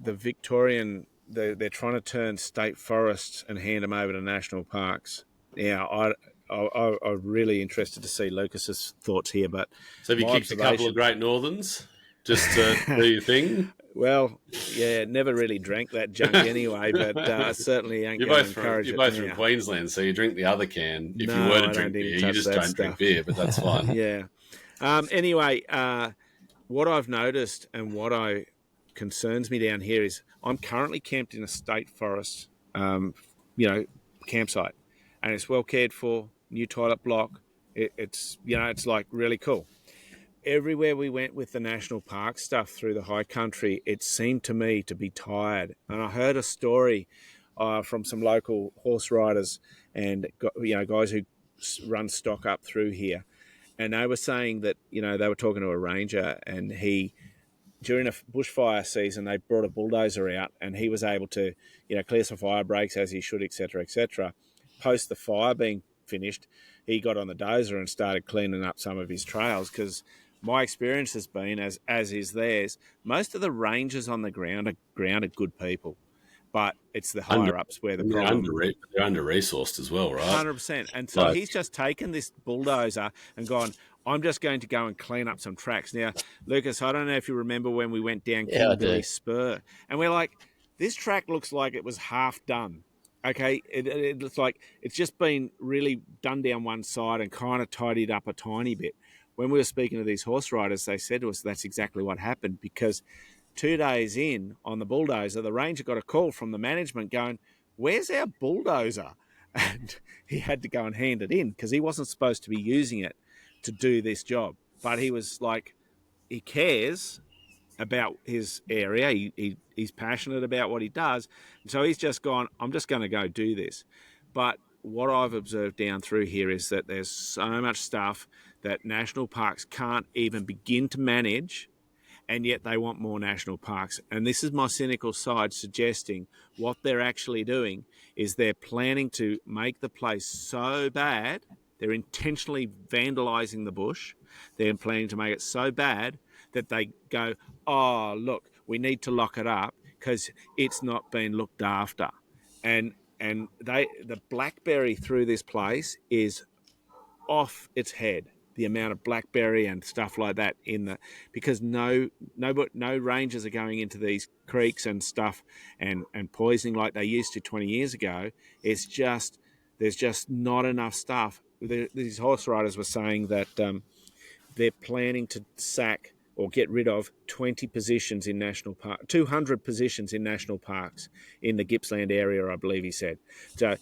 Victorian. They're trying to turn state forests and hand them over to national parks. Now, I'm really interested to see Lucas's thoughts here. But so have you kicked a couple of Great Northerns just to do your thing? Well, yeah, never really drank that junk anyway, but certainly ain't going to encourage it. You're both from Queensland, so you drink the other can. If you were to drink beer, you just don't drink beer, but that's fine. Yeah. Anyway, what I've noticed and what concerns me down here is I'm currently camped in a state forest, campsite, and it's well cared for, new toilet block. It's like really cool. Everywhere we went with the national park stuff through the high country, it seemed to me to be tired. And I heard a story from some local horse riders and guys who run stock up through here, and they were saying that they were talking to a ranger, and during a bushfire season they brought a bulldozer out, and he was able to clear some fire breaks as he should, etc., etc. Post the fire being finished, he got on the dozer and started cleaning up some of his trails, because my experience has been, as is theirs, most of the rangers on the ground are good people, but it's the higher-ups where the problem... They're under-resourced as well, right? 100%. And so he's just taken this bulldozer and gone, I'm just going to go and clean up some tracks. Now, Lucas, I don't know if you remember when we went down Kimberley Spur, and we're like, This track looks like it was half done. Okay, it looks like it's just been really done down one side and kind of tidied up a tiny bit. When we were speaking to these horse riders, they said to us that's exactly what happened, because 2 days in on the bulldozer, the ranger got a call from the management going, "Where's our bulldozer?" And he had to go and hand it in because he wasn't supposed to be using it to do this job. But he was like, he cares about his area. He's passionate about what he does. And so he's just gone, I'm just going to go do this. But what I've observed down through here is that there's so much stuff that national parks can't even begin to manage, and yet they want more national parks. And this is my cynical side suggesting what they're actually doing is they're planning to make the place so bad, they're intentionally vandalising the bush, they're planning to make it so bad that they go, oh, look, we need to lock it up because it's not been looked after. And the blackberry through this place is off its head, the amount of blackberry and stuff like that because no rangers are going into these creeks and stuff and poisoning like they used to 20 years ago. It's just, there's just not enough stuff. These horse riders were saying that they're planning to sack or get rid of 20 positions in national park, 200 positions in national parks in the Gippsland area, I believe he said. So,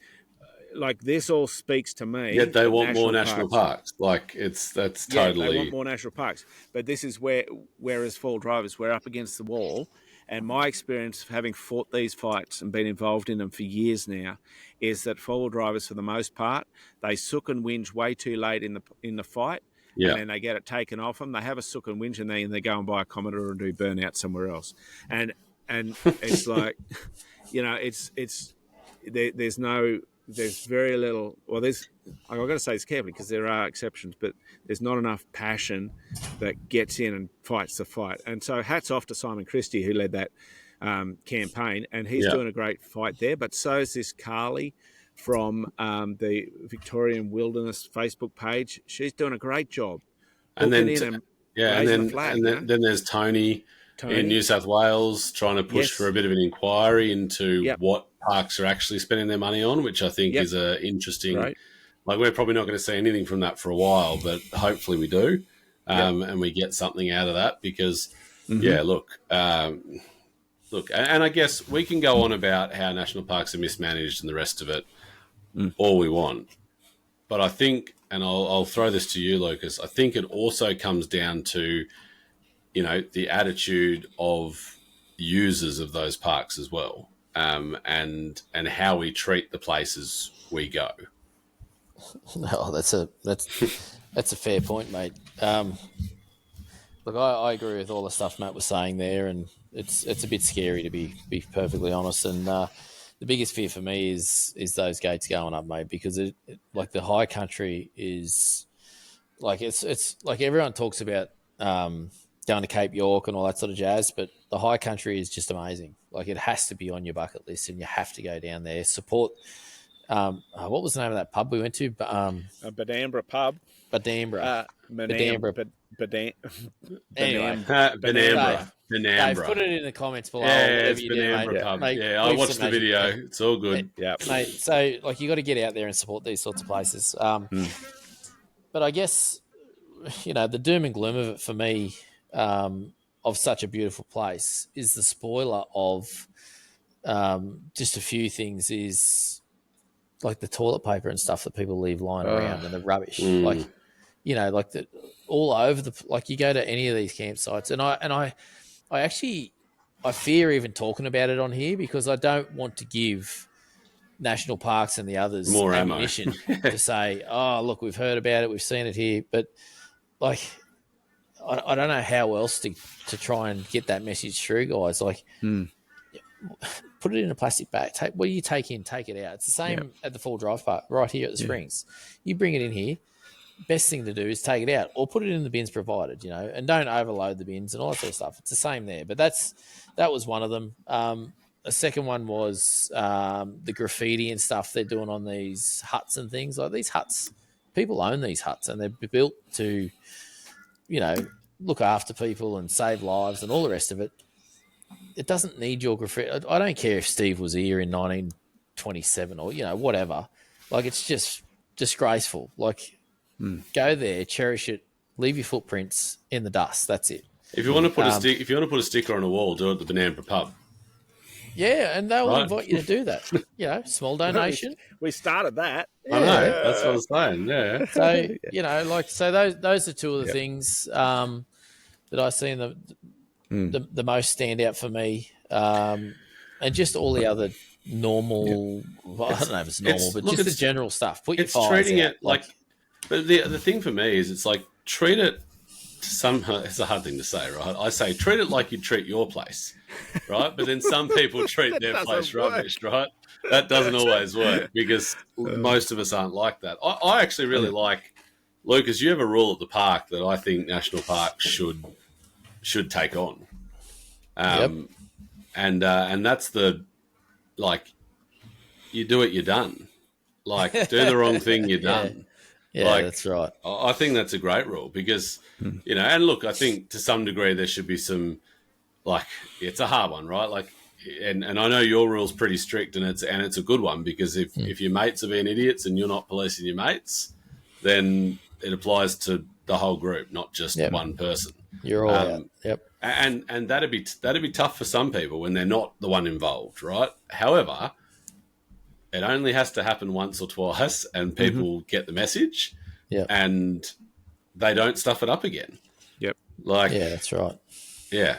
like, this all speaks to me. Yet they want more national parks. Like, that's totally. They want more national parks. But this is whereas four drivers, we're up against the wall. And my experience of having fought these fights and been involved in them for years now is that four-wheel drivers, for the most part, they sook and whinge way too late in the fight. Yeah. And then they get it taken off them. They have a sook and whinge, and then they go and buy a Commodore and do burnout somewhere else. And it's like, there's very little. Well, I've got to say this carefully because there are exceptions, but there's not enough passion that gets in and fights the fight. And so hats off to Simon Christie, who led that campaign, and he's doing a great fight there. But so is this Carly from the Victorian Wilderness Facebook page. She's doing a great job. And then there's Tony in New South Wales trying to push for a bit of an inquiry into what parks are actually spending their money on, which I think is a interesting. Right. Like, we're probably not going to see anything from that for a while, but hopefully we do, and we get something out of that because, look, and I guess we can go on about how national parks are mismanaged and the rest of it all we want. But I think, and I'll throw this to you, Lucas, I think it also comes down to, the attitude of users of those parks as well, and how we treat the places we go. No, that's a fair point, mate. Look, I agree with all the stuff Matt was saying there, and it's a bit scary to be perfectly honest. And the biggest fear for me is those gates going up, mate, because it like the high country is like it's like everyone talks about going to Cape York and all that sort of jazz, but the high country is just amazing. Like, it has to be on your bucket list, and you have to go down there. Support. What was the name of that pub we went to? Badambra pub. Badambra. Badambra. Anyway, Banambra. Dave, put it in the comments below. Yeah, it's Banambra pub. Mate, I watched the video. It's all good. Mate, so, like, you got to get out there and support these sorts of places. But I guess, the doom and gloom of it for me, of such a beautiful place, is the spoiler of just a few things is like the toilet paper and stuff that people leave lying around and the rubbish. Like, like the all over like you go to any of these campsites, and I actually fear even talking about it on here because I don't want to give national parks and the others more ammunition to say, oh, look, we've heard about it, we've seen it here, but like I don't know how else to try and get that message through, guys. Like, put it in a plastic bag. What do you take in? Take it out. It's the same at the Full Drive Park right here at the Springs. You bring it in here. Best thing to do is take it out or put it in the bins provided, and don't overload the bins and all that sort of stuff. It's the same there. But that was one of them. A second one was the graffiti and stuff they're doing on these huts and things. Like, these huts, people own these huts and they're built to, look after people and save lives and all the rest of it. it doesn't need your graffiti. I don't care if Steve was here in 1927 or whatever. Like, it's just disgraceful. Like, go there, cherish it, leave your footprints in the dust. That's it. If you want to put a sticker on a wall, do it at the Banana Pub. Yeah, and they'll invite you to do that. Small donation. We started that. I know. That's what I was saying. Yeah. So those are two of the things that I see the most stand out for me, and just all the other normal. I don't know if it's normal, but just the general stuff. Put your fires treating out. it like. But the thing for me is, it's like treat it. It's a hard thing to say, right? I say treat it like you treat your place, right? But then some people treat their place rubbish, right? That doesn't always work because most of us aren't like that. I actually really like, Lucas, you have a rule at the park that I think national parks should take on. And that's you do it, you're done. Like, do the wrong thing, you're done. Yeah, that's right. I think that's a great rule because, and look, I think to some degree there should be some, it's a hard one, right? Like, and I know your rule's pretty strict and it's a good one because if your mates are being idiots and you're not policing your mates, then it applies to the whole group, not just one person. You're all out. Yep. And that'd be tough for some people when they're not the one involved, right? However, it only has to happen once or twice, and people get the message, and they don't stuff it up again. Yep. That's right. Yeah.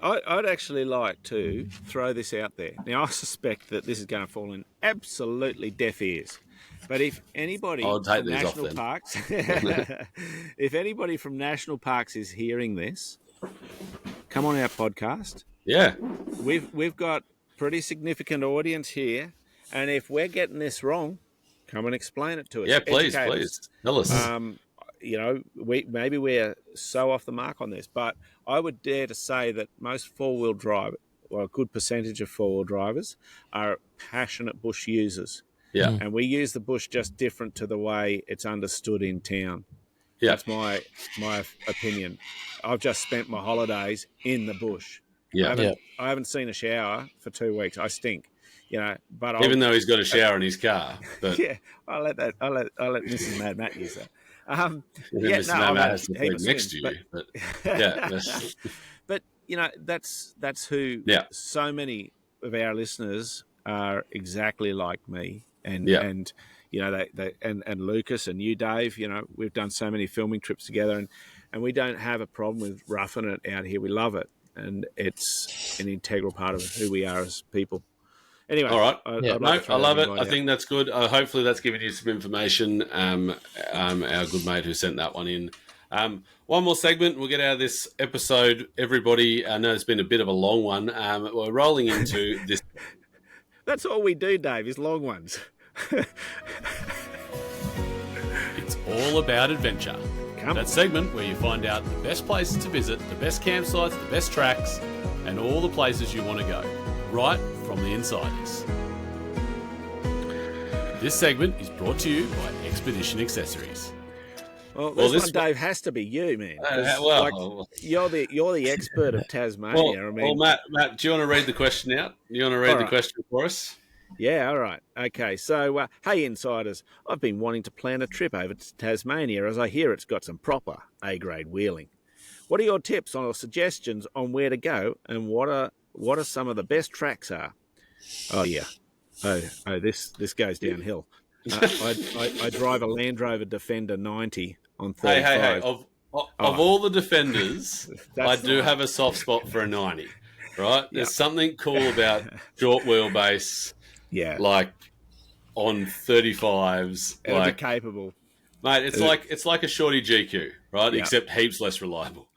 I'd actually like to throw this out there. Now, I suspect that this is going to fall in absolutely deaf ears. But if anybody from national parks, if anybody from national parks is hearing this, come on our podcast. Yeah. We've got pretty significant audience here. And if we're getting this wrong, come and explain it to us. Yeah, please tell us. Maybe we're so off the mark on this, but I would dare to say that most four-wheel drive, or a good percentage of four-wheel drivers, are passionate bush users. Yeah, and we use the bush just different to the way it's understood in town. Yeah, that's my opinion. I've just spent my holidays in the bush. Yeah, I haven't seen a shower for 2 weeks. I stink. But even though he's got a shower in his car, but I'll let Mrs. MadMatt use that. Mrs. MadMatt has to sleep next to you, but but that's who. So many of our listeners are exactly like me, and and Lucas and you, Dave. We've done so many filming trips together, and we don't have a problem with roughing it out here. We love it, and it's an integral part of who we are as people. Anyway, all right. I love it. I think that's good. Hopefully, that's given you some information. Our good mate who sent that one in. One more segment. We'll get out of this episode. Everybody, I know it's been a bit of a long one. We're rolling into this. That's all we do, Dave, is long ones. It's all about adventure. That segment where you find out the best places to visit, the best campsites, the best tracks, and all the places you want to go. Right from the insiders. This segment is brought to you by Expedition Accessories. Well, this one, Dave, has to be you, man. You're the expert of Tasmania. Matt, do you want to read the question out? You want to read the question for us? Yeah, all right. Okay, so, hey, insiders, I've been wanting to plan a trip over to Tasmania as I hear it's got some proper A-grade wheeling. What are your tips or suggestions on where to go and what are some of the best tracks are? Oh, yeah. Oh, this goes downhill. I drive a Land Rover Defender 90 on 35. Hey. Of all the Defenders, I do have a soft spot for a 90, right? There's something cool about short wheelbase, like on 35s. Like capable. Mate, it's like a shorty GQ, right? Yeah. Except heaps less reliable.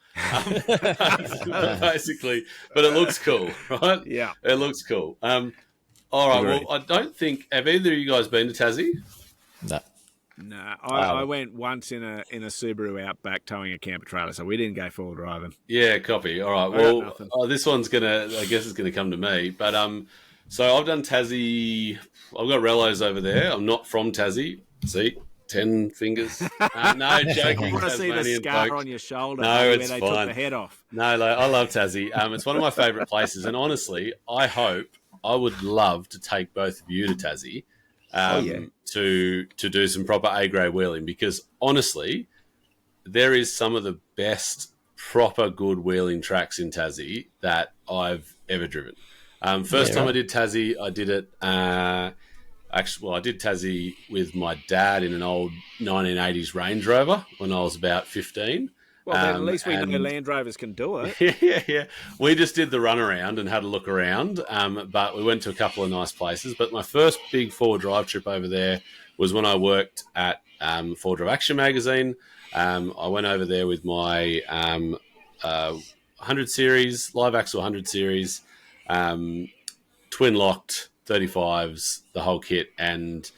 Basically, but it looks cool, right? Yeah, it looks cool. All right. Well, I don't think have either of you guys been to Tassie? No. I went once in a Subaru Outback towing a camper trailer, so we didn't go full driving. Yeah, copy. All right. Well, this one's I guess it's gonna come to me. But so I've done Tassie. I've got Rellos over there. I'm not from Tassie. See, 10 fingers. No, joking. I want to see the Tasmanian scar folks. on your shoulder No, where it's they fine. took the head off. No, like, I love Tassie. It's one of my favourite places, and honestly, I would love to take both of you to Tassie to do some proper A-grade wheeling, because honestly, there is some of the best proper good wheeling tracks in Tassie that I've ever driven. First time I did Tassie, I did it. I did Tassie with my dad in an old 1980s Range Rover when I was about 15. Well, then at least we know Land Rovers can do it. Yeah. We just did the runaround and had a look around, but we went to a couple of nice places. But my first big four-wheel drive trip over there was when I worked at Four Drive Action magazine. I went over there with my 100 series, live axle 100 series, twin locked 35s, the whole kit, and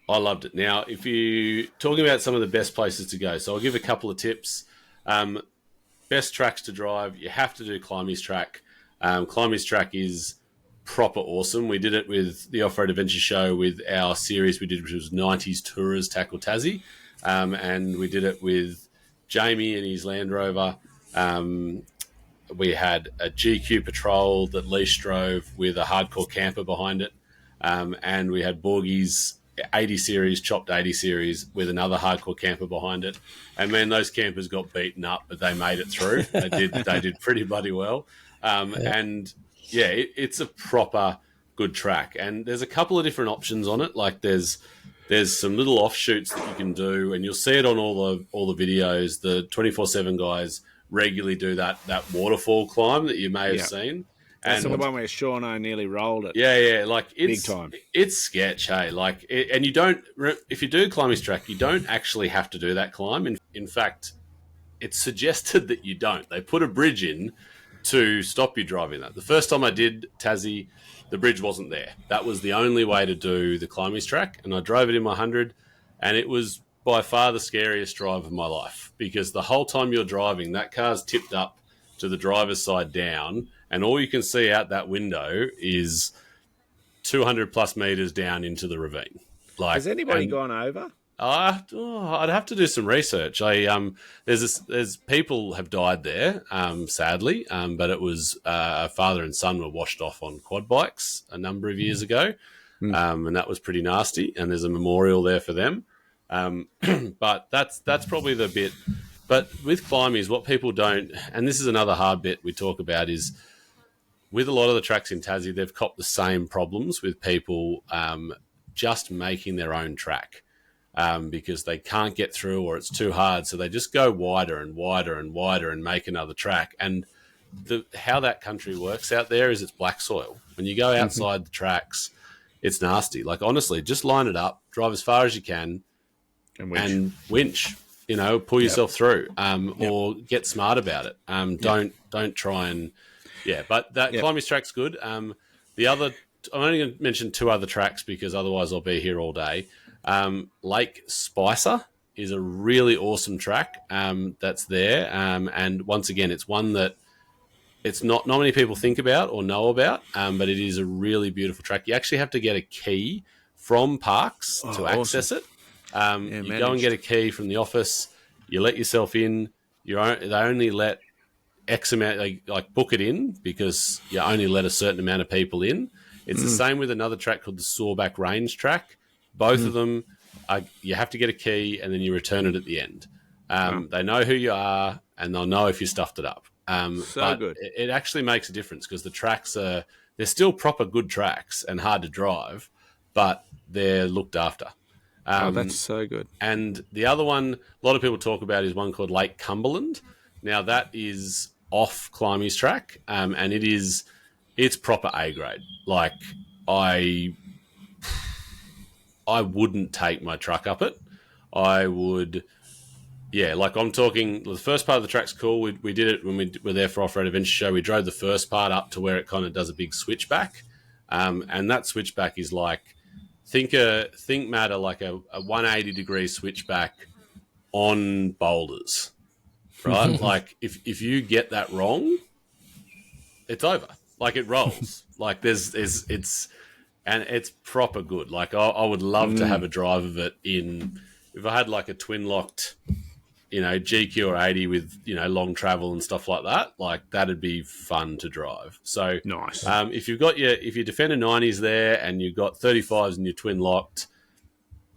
I loved it. Now, if you're talking about some of the best places to go, so I'll give a couple of tips. Best tracks to drive, you have to do Climbys Track. Climbys Track is proper awesome. We did it with the Off-Road Adventure Show with our series we did, which was 90s Tourers Tackle Tassie. And we did it with Jamie and his Land Rover. We had a GQ Patrol that Leash drove with a hardcore camper behind it. And we had Borgie's 80 series, chopped 80 series with another hardcore camper behind it. And man, those campers got beaten up, but they made it through. They did pretty bloody well. And yeah, it's a proper good track. And there's a couple of different options on it. Like there's some little offshoots that you can do, and you'll see it on all the videos. The 24/7 guys regularly do that waterfall climb that you may have seen. That's the one where Sean nearly rolled it. Yeah, like it's big time. It's sketch, hey. Like, and you don't. If you do Climbys Track, you don't actually have to do that climb. In fact, it's suggested that you don't. They put a bridge in to stop you driving that. The first time I did Tassie, the bridge wasn't there. That was the only way to do the Climbys Track, and I drove it in my 100, and it was by far the scariest drive of my life, because the whole time you're driving, that car's tipped up to the driver's side down, and all you can see out that window is 200 plus meters down into the ravine. Like, has anybody gone over? I'd have to do some research. There's people have died there, sadly, but it was a father and son were washed off on quad bikes a number of years ago, and that was pretty nasty. And there's a memorial there for them. But that's probably the bit. But with Climbys, what people don't, and this is another hard bit we talk about, is with a lot of the tracks in Tassie, they've copped the same problems with people just making their own track. Because they can't get through or it's too hard. So they just go wider and wider and wider and make another track. And how that country works out there is it's black soil. When you go outside the tracks, it's nasty. Like, honestly, just line it up, drive as far as you can and winch, pull yourself through or get smart about it. Don't try and... Yeah, but that Climbys Track's good. I'm only going to mention two other tracks because otherwise I'll be here all day. Lake Spicer is a really awesome track that's there. And once again, it's one that it's not many people think about or know about, but it is a really beautiful track. You actually have to get a key from Parks to access it. You go and get a key from the office. You let yourself in. They only let X amount, like book it in, because you only let a certain amount of people in. It's the same with another track called the Sawback Range Track. Both of them, you have to get a key and then you return it at the end. They know who you are and they'll know if you stuffed it up. But good. It actually makes a difference because the tracks they're still proper good tracks and hard to drive, but they're looked after. That's so good. And the other one a lot of people talk about is one called Lake Cumberland. Now that is off Climbys Track, and it's proper A grade. Like, I wouldn't take my truck up it. I would, I'm talking, the first part of the track's cool. We did it when we were there for Off-Road Adventure Show. We drove the first part up to where it kind of does a big switchback. And that switchback is like, think Matt, like a 180-degree switchback on boulders, right? Like, if you get that wrong, it's over. Like, it rolls. Like, and it's proper good. Like, I would love to have a drive of it in if I had like a twin locked, GQ or 80 with, long travel and stuff like that, like that'd be fun to drive. So nice. If your Defender 90s there and you've got 35s and you're twin locked,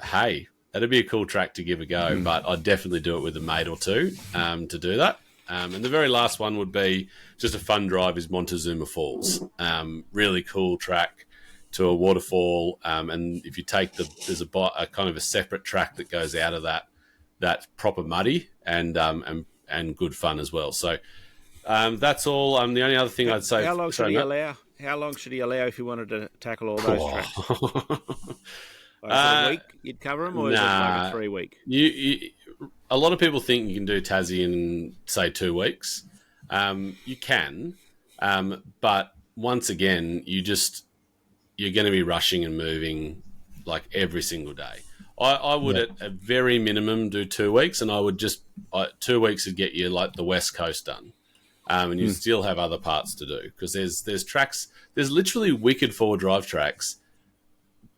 hey, that'd be a cool track to give a go. But I'd definitely do it with a mate or two to do that. And the very last one would be just a fun drive is Montezuma Falls. Really cool track to a waterfall. And if you take there's a kind of a separate track that goes out of that proper muddy and good fun as well. So that's all. The only other thing I'd say. How long should he allow? How long should he allow if you wanted to tackle all those tracks? Like a week you'd cover them, or is it like a 3 week? A lot of people think you can do Tassie in say 2 weeks. You can, but once again, you're going to be rushing and moving like every single day. I would at a very minimum do 2 weeks, and I would 2 weeks would get you like the West Coast done, and you still have other parts to do because there's tracks. There's literally wicked four drive tracks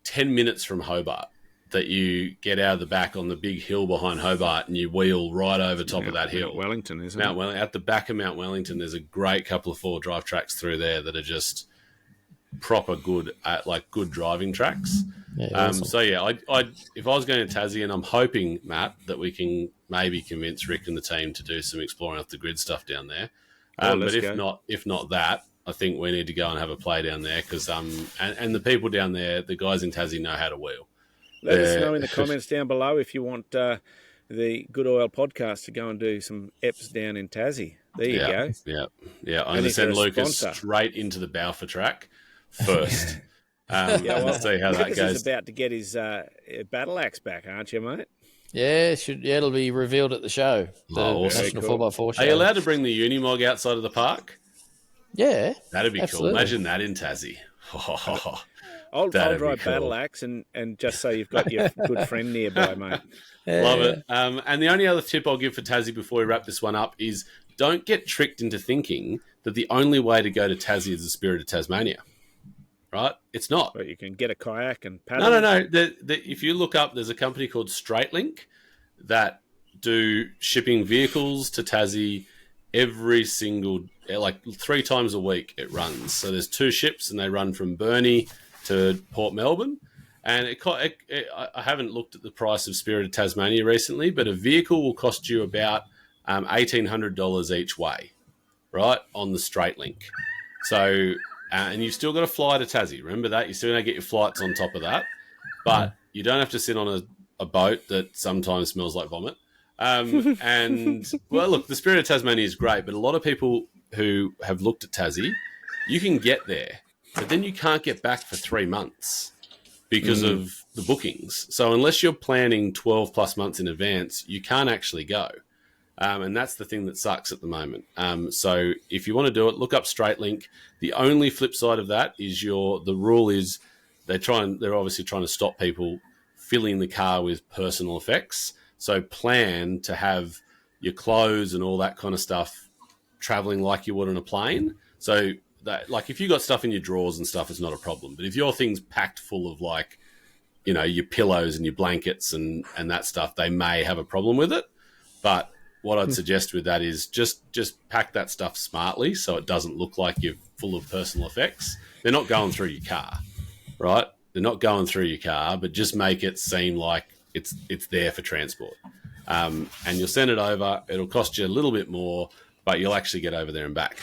10 minutes from Hobart that you get out of the back on the big hill behind Hobart and you wheel right over top of that hill. Mount Wellington, isn't it? At the back of Mount Wellington, there's a great couple of four drive tracks through there that are just proper good, good driving tracks. Yeah, awesome. So yeah, I if I was going to Tassie, and I'm hoping, Matt, that we can maybe convince Rick and the team to do some exploring off the grid stuff down there. But if not that, I think we need to go and have a play down there because and the people down there, the guys in Tassie know how to wheel. Let us know in the comments down below if you want the Good Oil podcast to go and do some EPs down in Tassie. There you go. Yeah. I'm going to send Lucas straight into the Balfour track first. We'll see how that goes. Lucas is about to get his battle axe back, aren't you, mate? Yeah, it'll be revealed at the show. The National 4x4 show. Are you allowed to bring the Unimog outside of the park? Yeah. That'd be absolutely cool. Imagine that in Tassie. I'll drive battle axe and just so you've got your good friend nearby, mate. Love it. And the only other tip I'll give for Tassie before we wrap this one up is don't get tricked into thinking that the only way to go to Tassie is the Spirit of Tasmania. Right? It's not. But you can get a kayak and paddle. No. If you look up, there's a company called StraightLink that do shipping vehicles to Tassie every single, 3 times a week it runs. So there's 2 ships and they run from Burnie to Port Melbourne. And I haven't looked at the price of Spirit of Tasmania recently, but a vehicle will cost you about $1,800 each way, right, on the StraightLink. So... and you've still got to fly to Tassie. Remember that? You still don't get your flights on top of that. But you don't have to sit on a boat that sometimes smells like vomit. And, well, look, the Spirit of Tasmania is great, but a lot of people who have looked at Tassie, you can get there, but then you can't get back for 3 months because of the bookings. So unless you're planning 12 plus months in advance, you can't actually go. And that's the thing that sucks at the moment. So if you want to do it, look up StraightLink. The only flip side of that is the rule is they're obviously trying to stop people filling the car with personal effects. So plan to have your clothes and all that kind of stuff traveling like you would on a plane. So that, if you got stuff in your drawers and stuff, it's not a problem. But if your thing's packed full of your pillows and your blankets and that stuff, they may have a problem with it. But what I'd suggest with that is just pack that stuff smartly so it doesn't look like you're full of personal effects. They're not going through your car, right? They're not going through your car, but just make it seem like it's there for transport. And you'll send it over. It'll cost you a little bit more, but you'll actually get over there and back.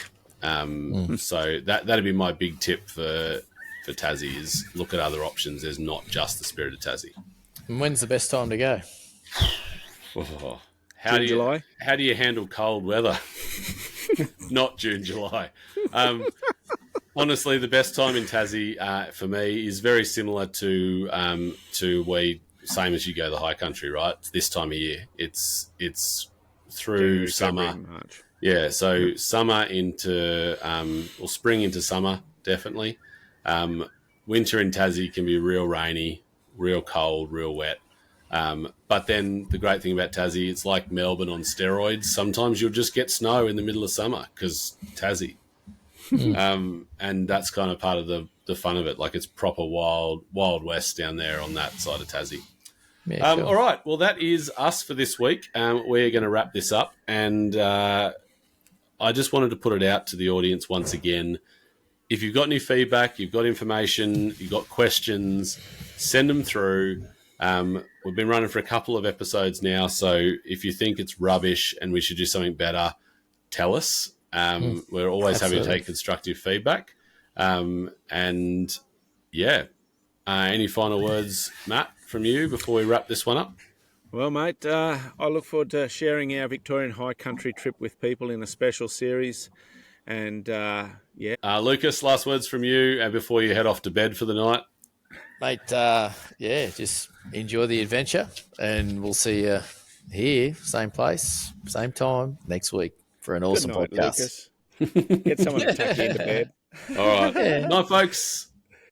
So that'd be my big tip for Tassie is look at other options. There's not just the Spirit of Tassie. And when's the best time to go? July? How do you handle cold weather? Not June, July. Honestly, the best time in Tassie for me is very similar to same as you go the high country, right? It's this time of year. It's through summer. March. Yeah, so summer into or spring into summer, definitely. Winter in Tassie can be real rainy, real cold, real wet. But then the great thing about Tassie, it's like Melbourne on steroids. Sometimes you'll just get snow in the middle of summer because Tassie. And that's kind of part of the fun of it. Like it's proper wild west down there on that side of Tassie. Yeah, cool. All right. Well, that is us for this week. We're going to wrap this up. And I just wanted to put it out to the audience once again. If you've got any feedback, you've got information, you've got questions, send them through. We've been running for a couple of episodes now, so if you think it's rubbish and we should do something better, tell us. We're always happy to take constructive feedback. Any final words, Matt, from you before we wrap this one up? Well, mate, I look forward to sharing our Victorian high country trip with people in a special series. And, Lucas, last words from you before you head off to bed for the night. Mate, just enjoy the adventure, and we'll see you here, same place, same time next week for an awesome good night, podcast. Lucas. Get someone to tuck you into bed. All right. Night, folks.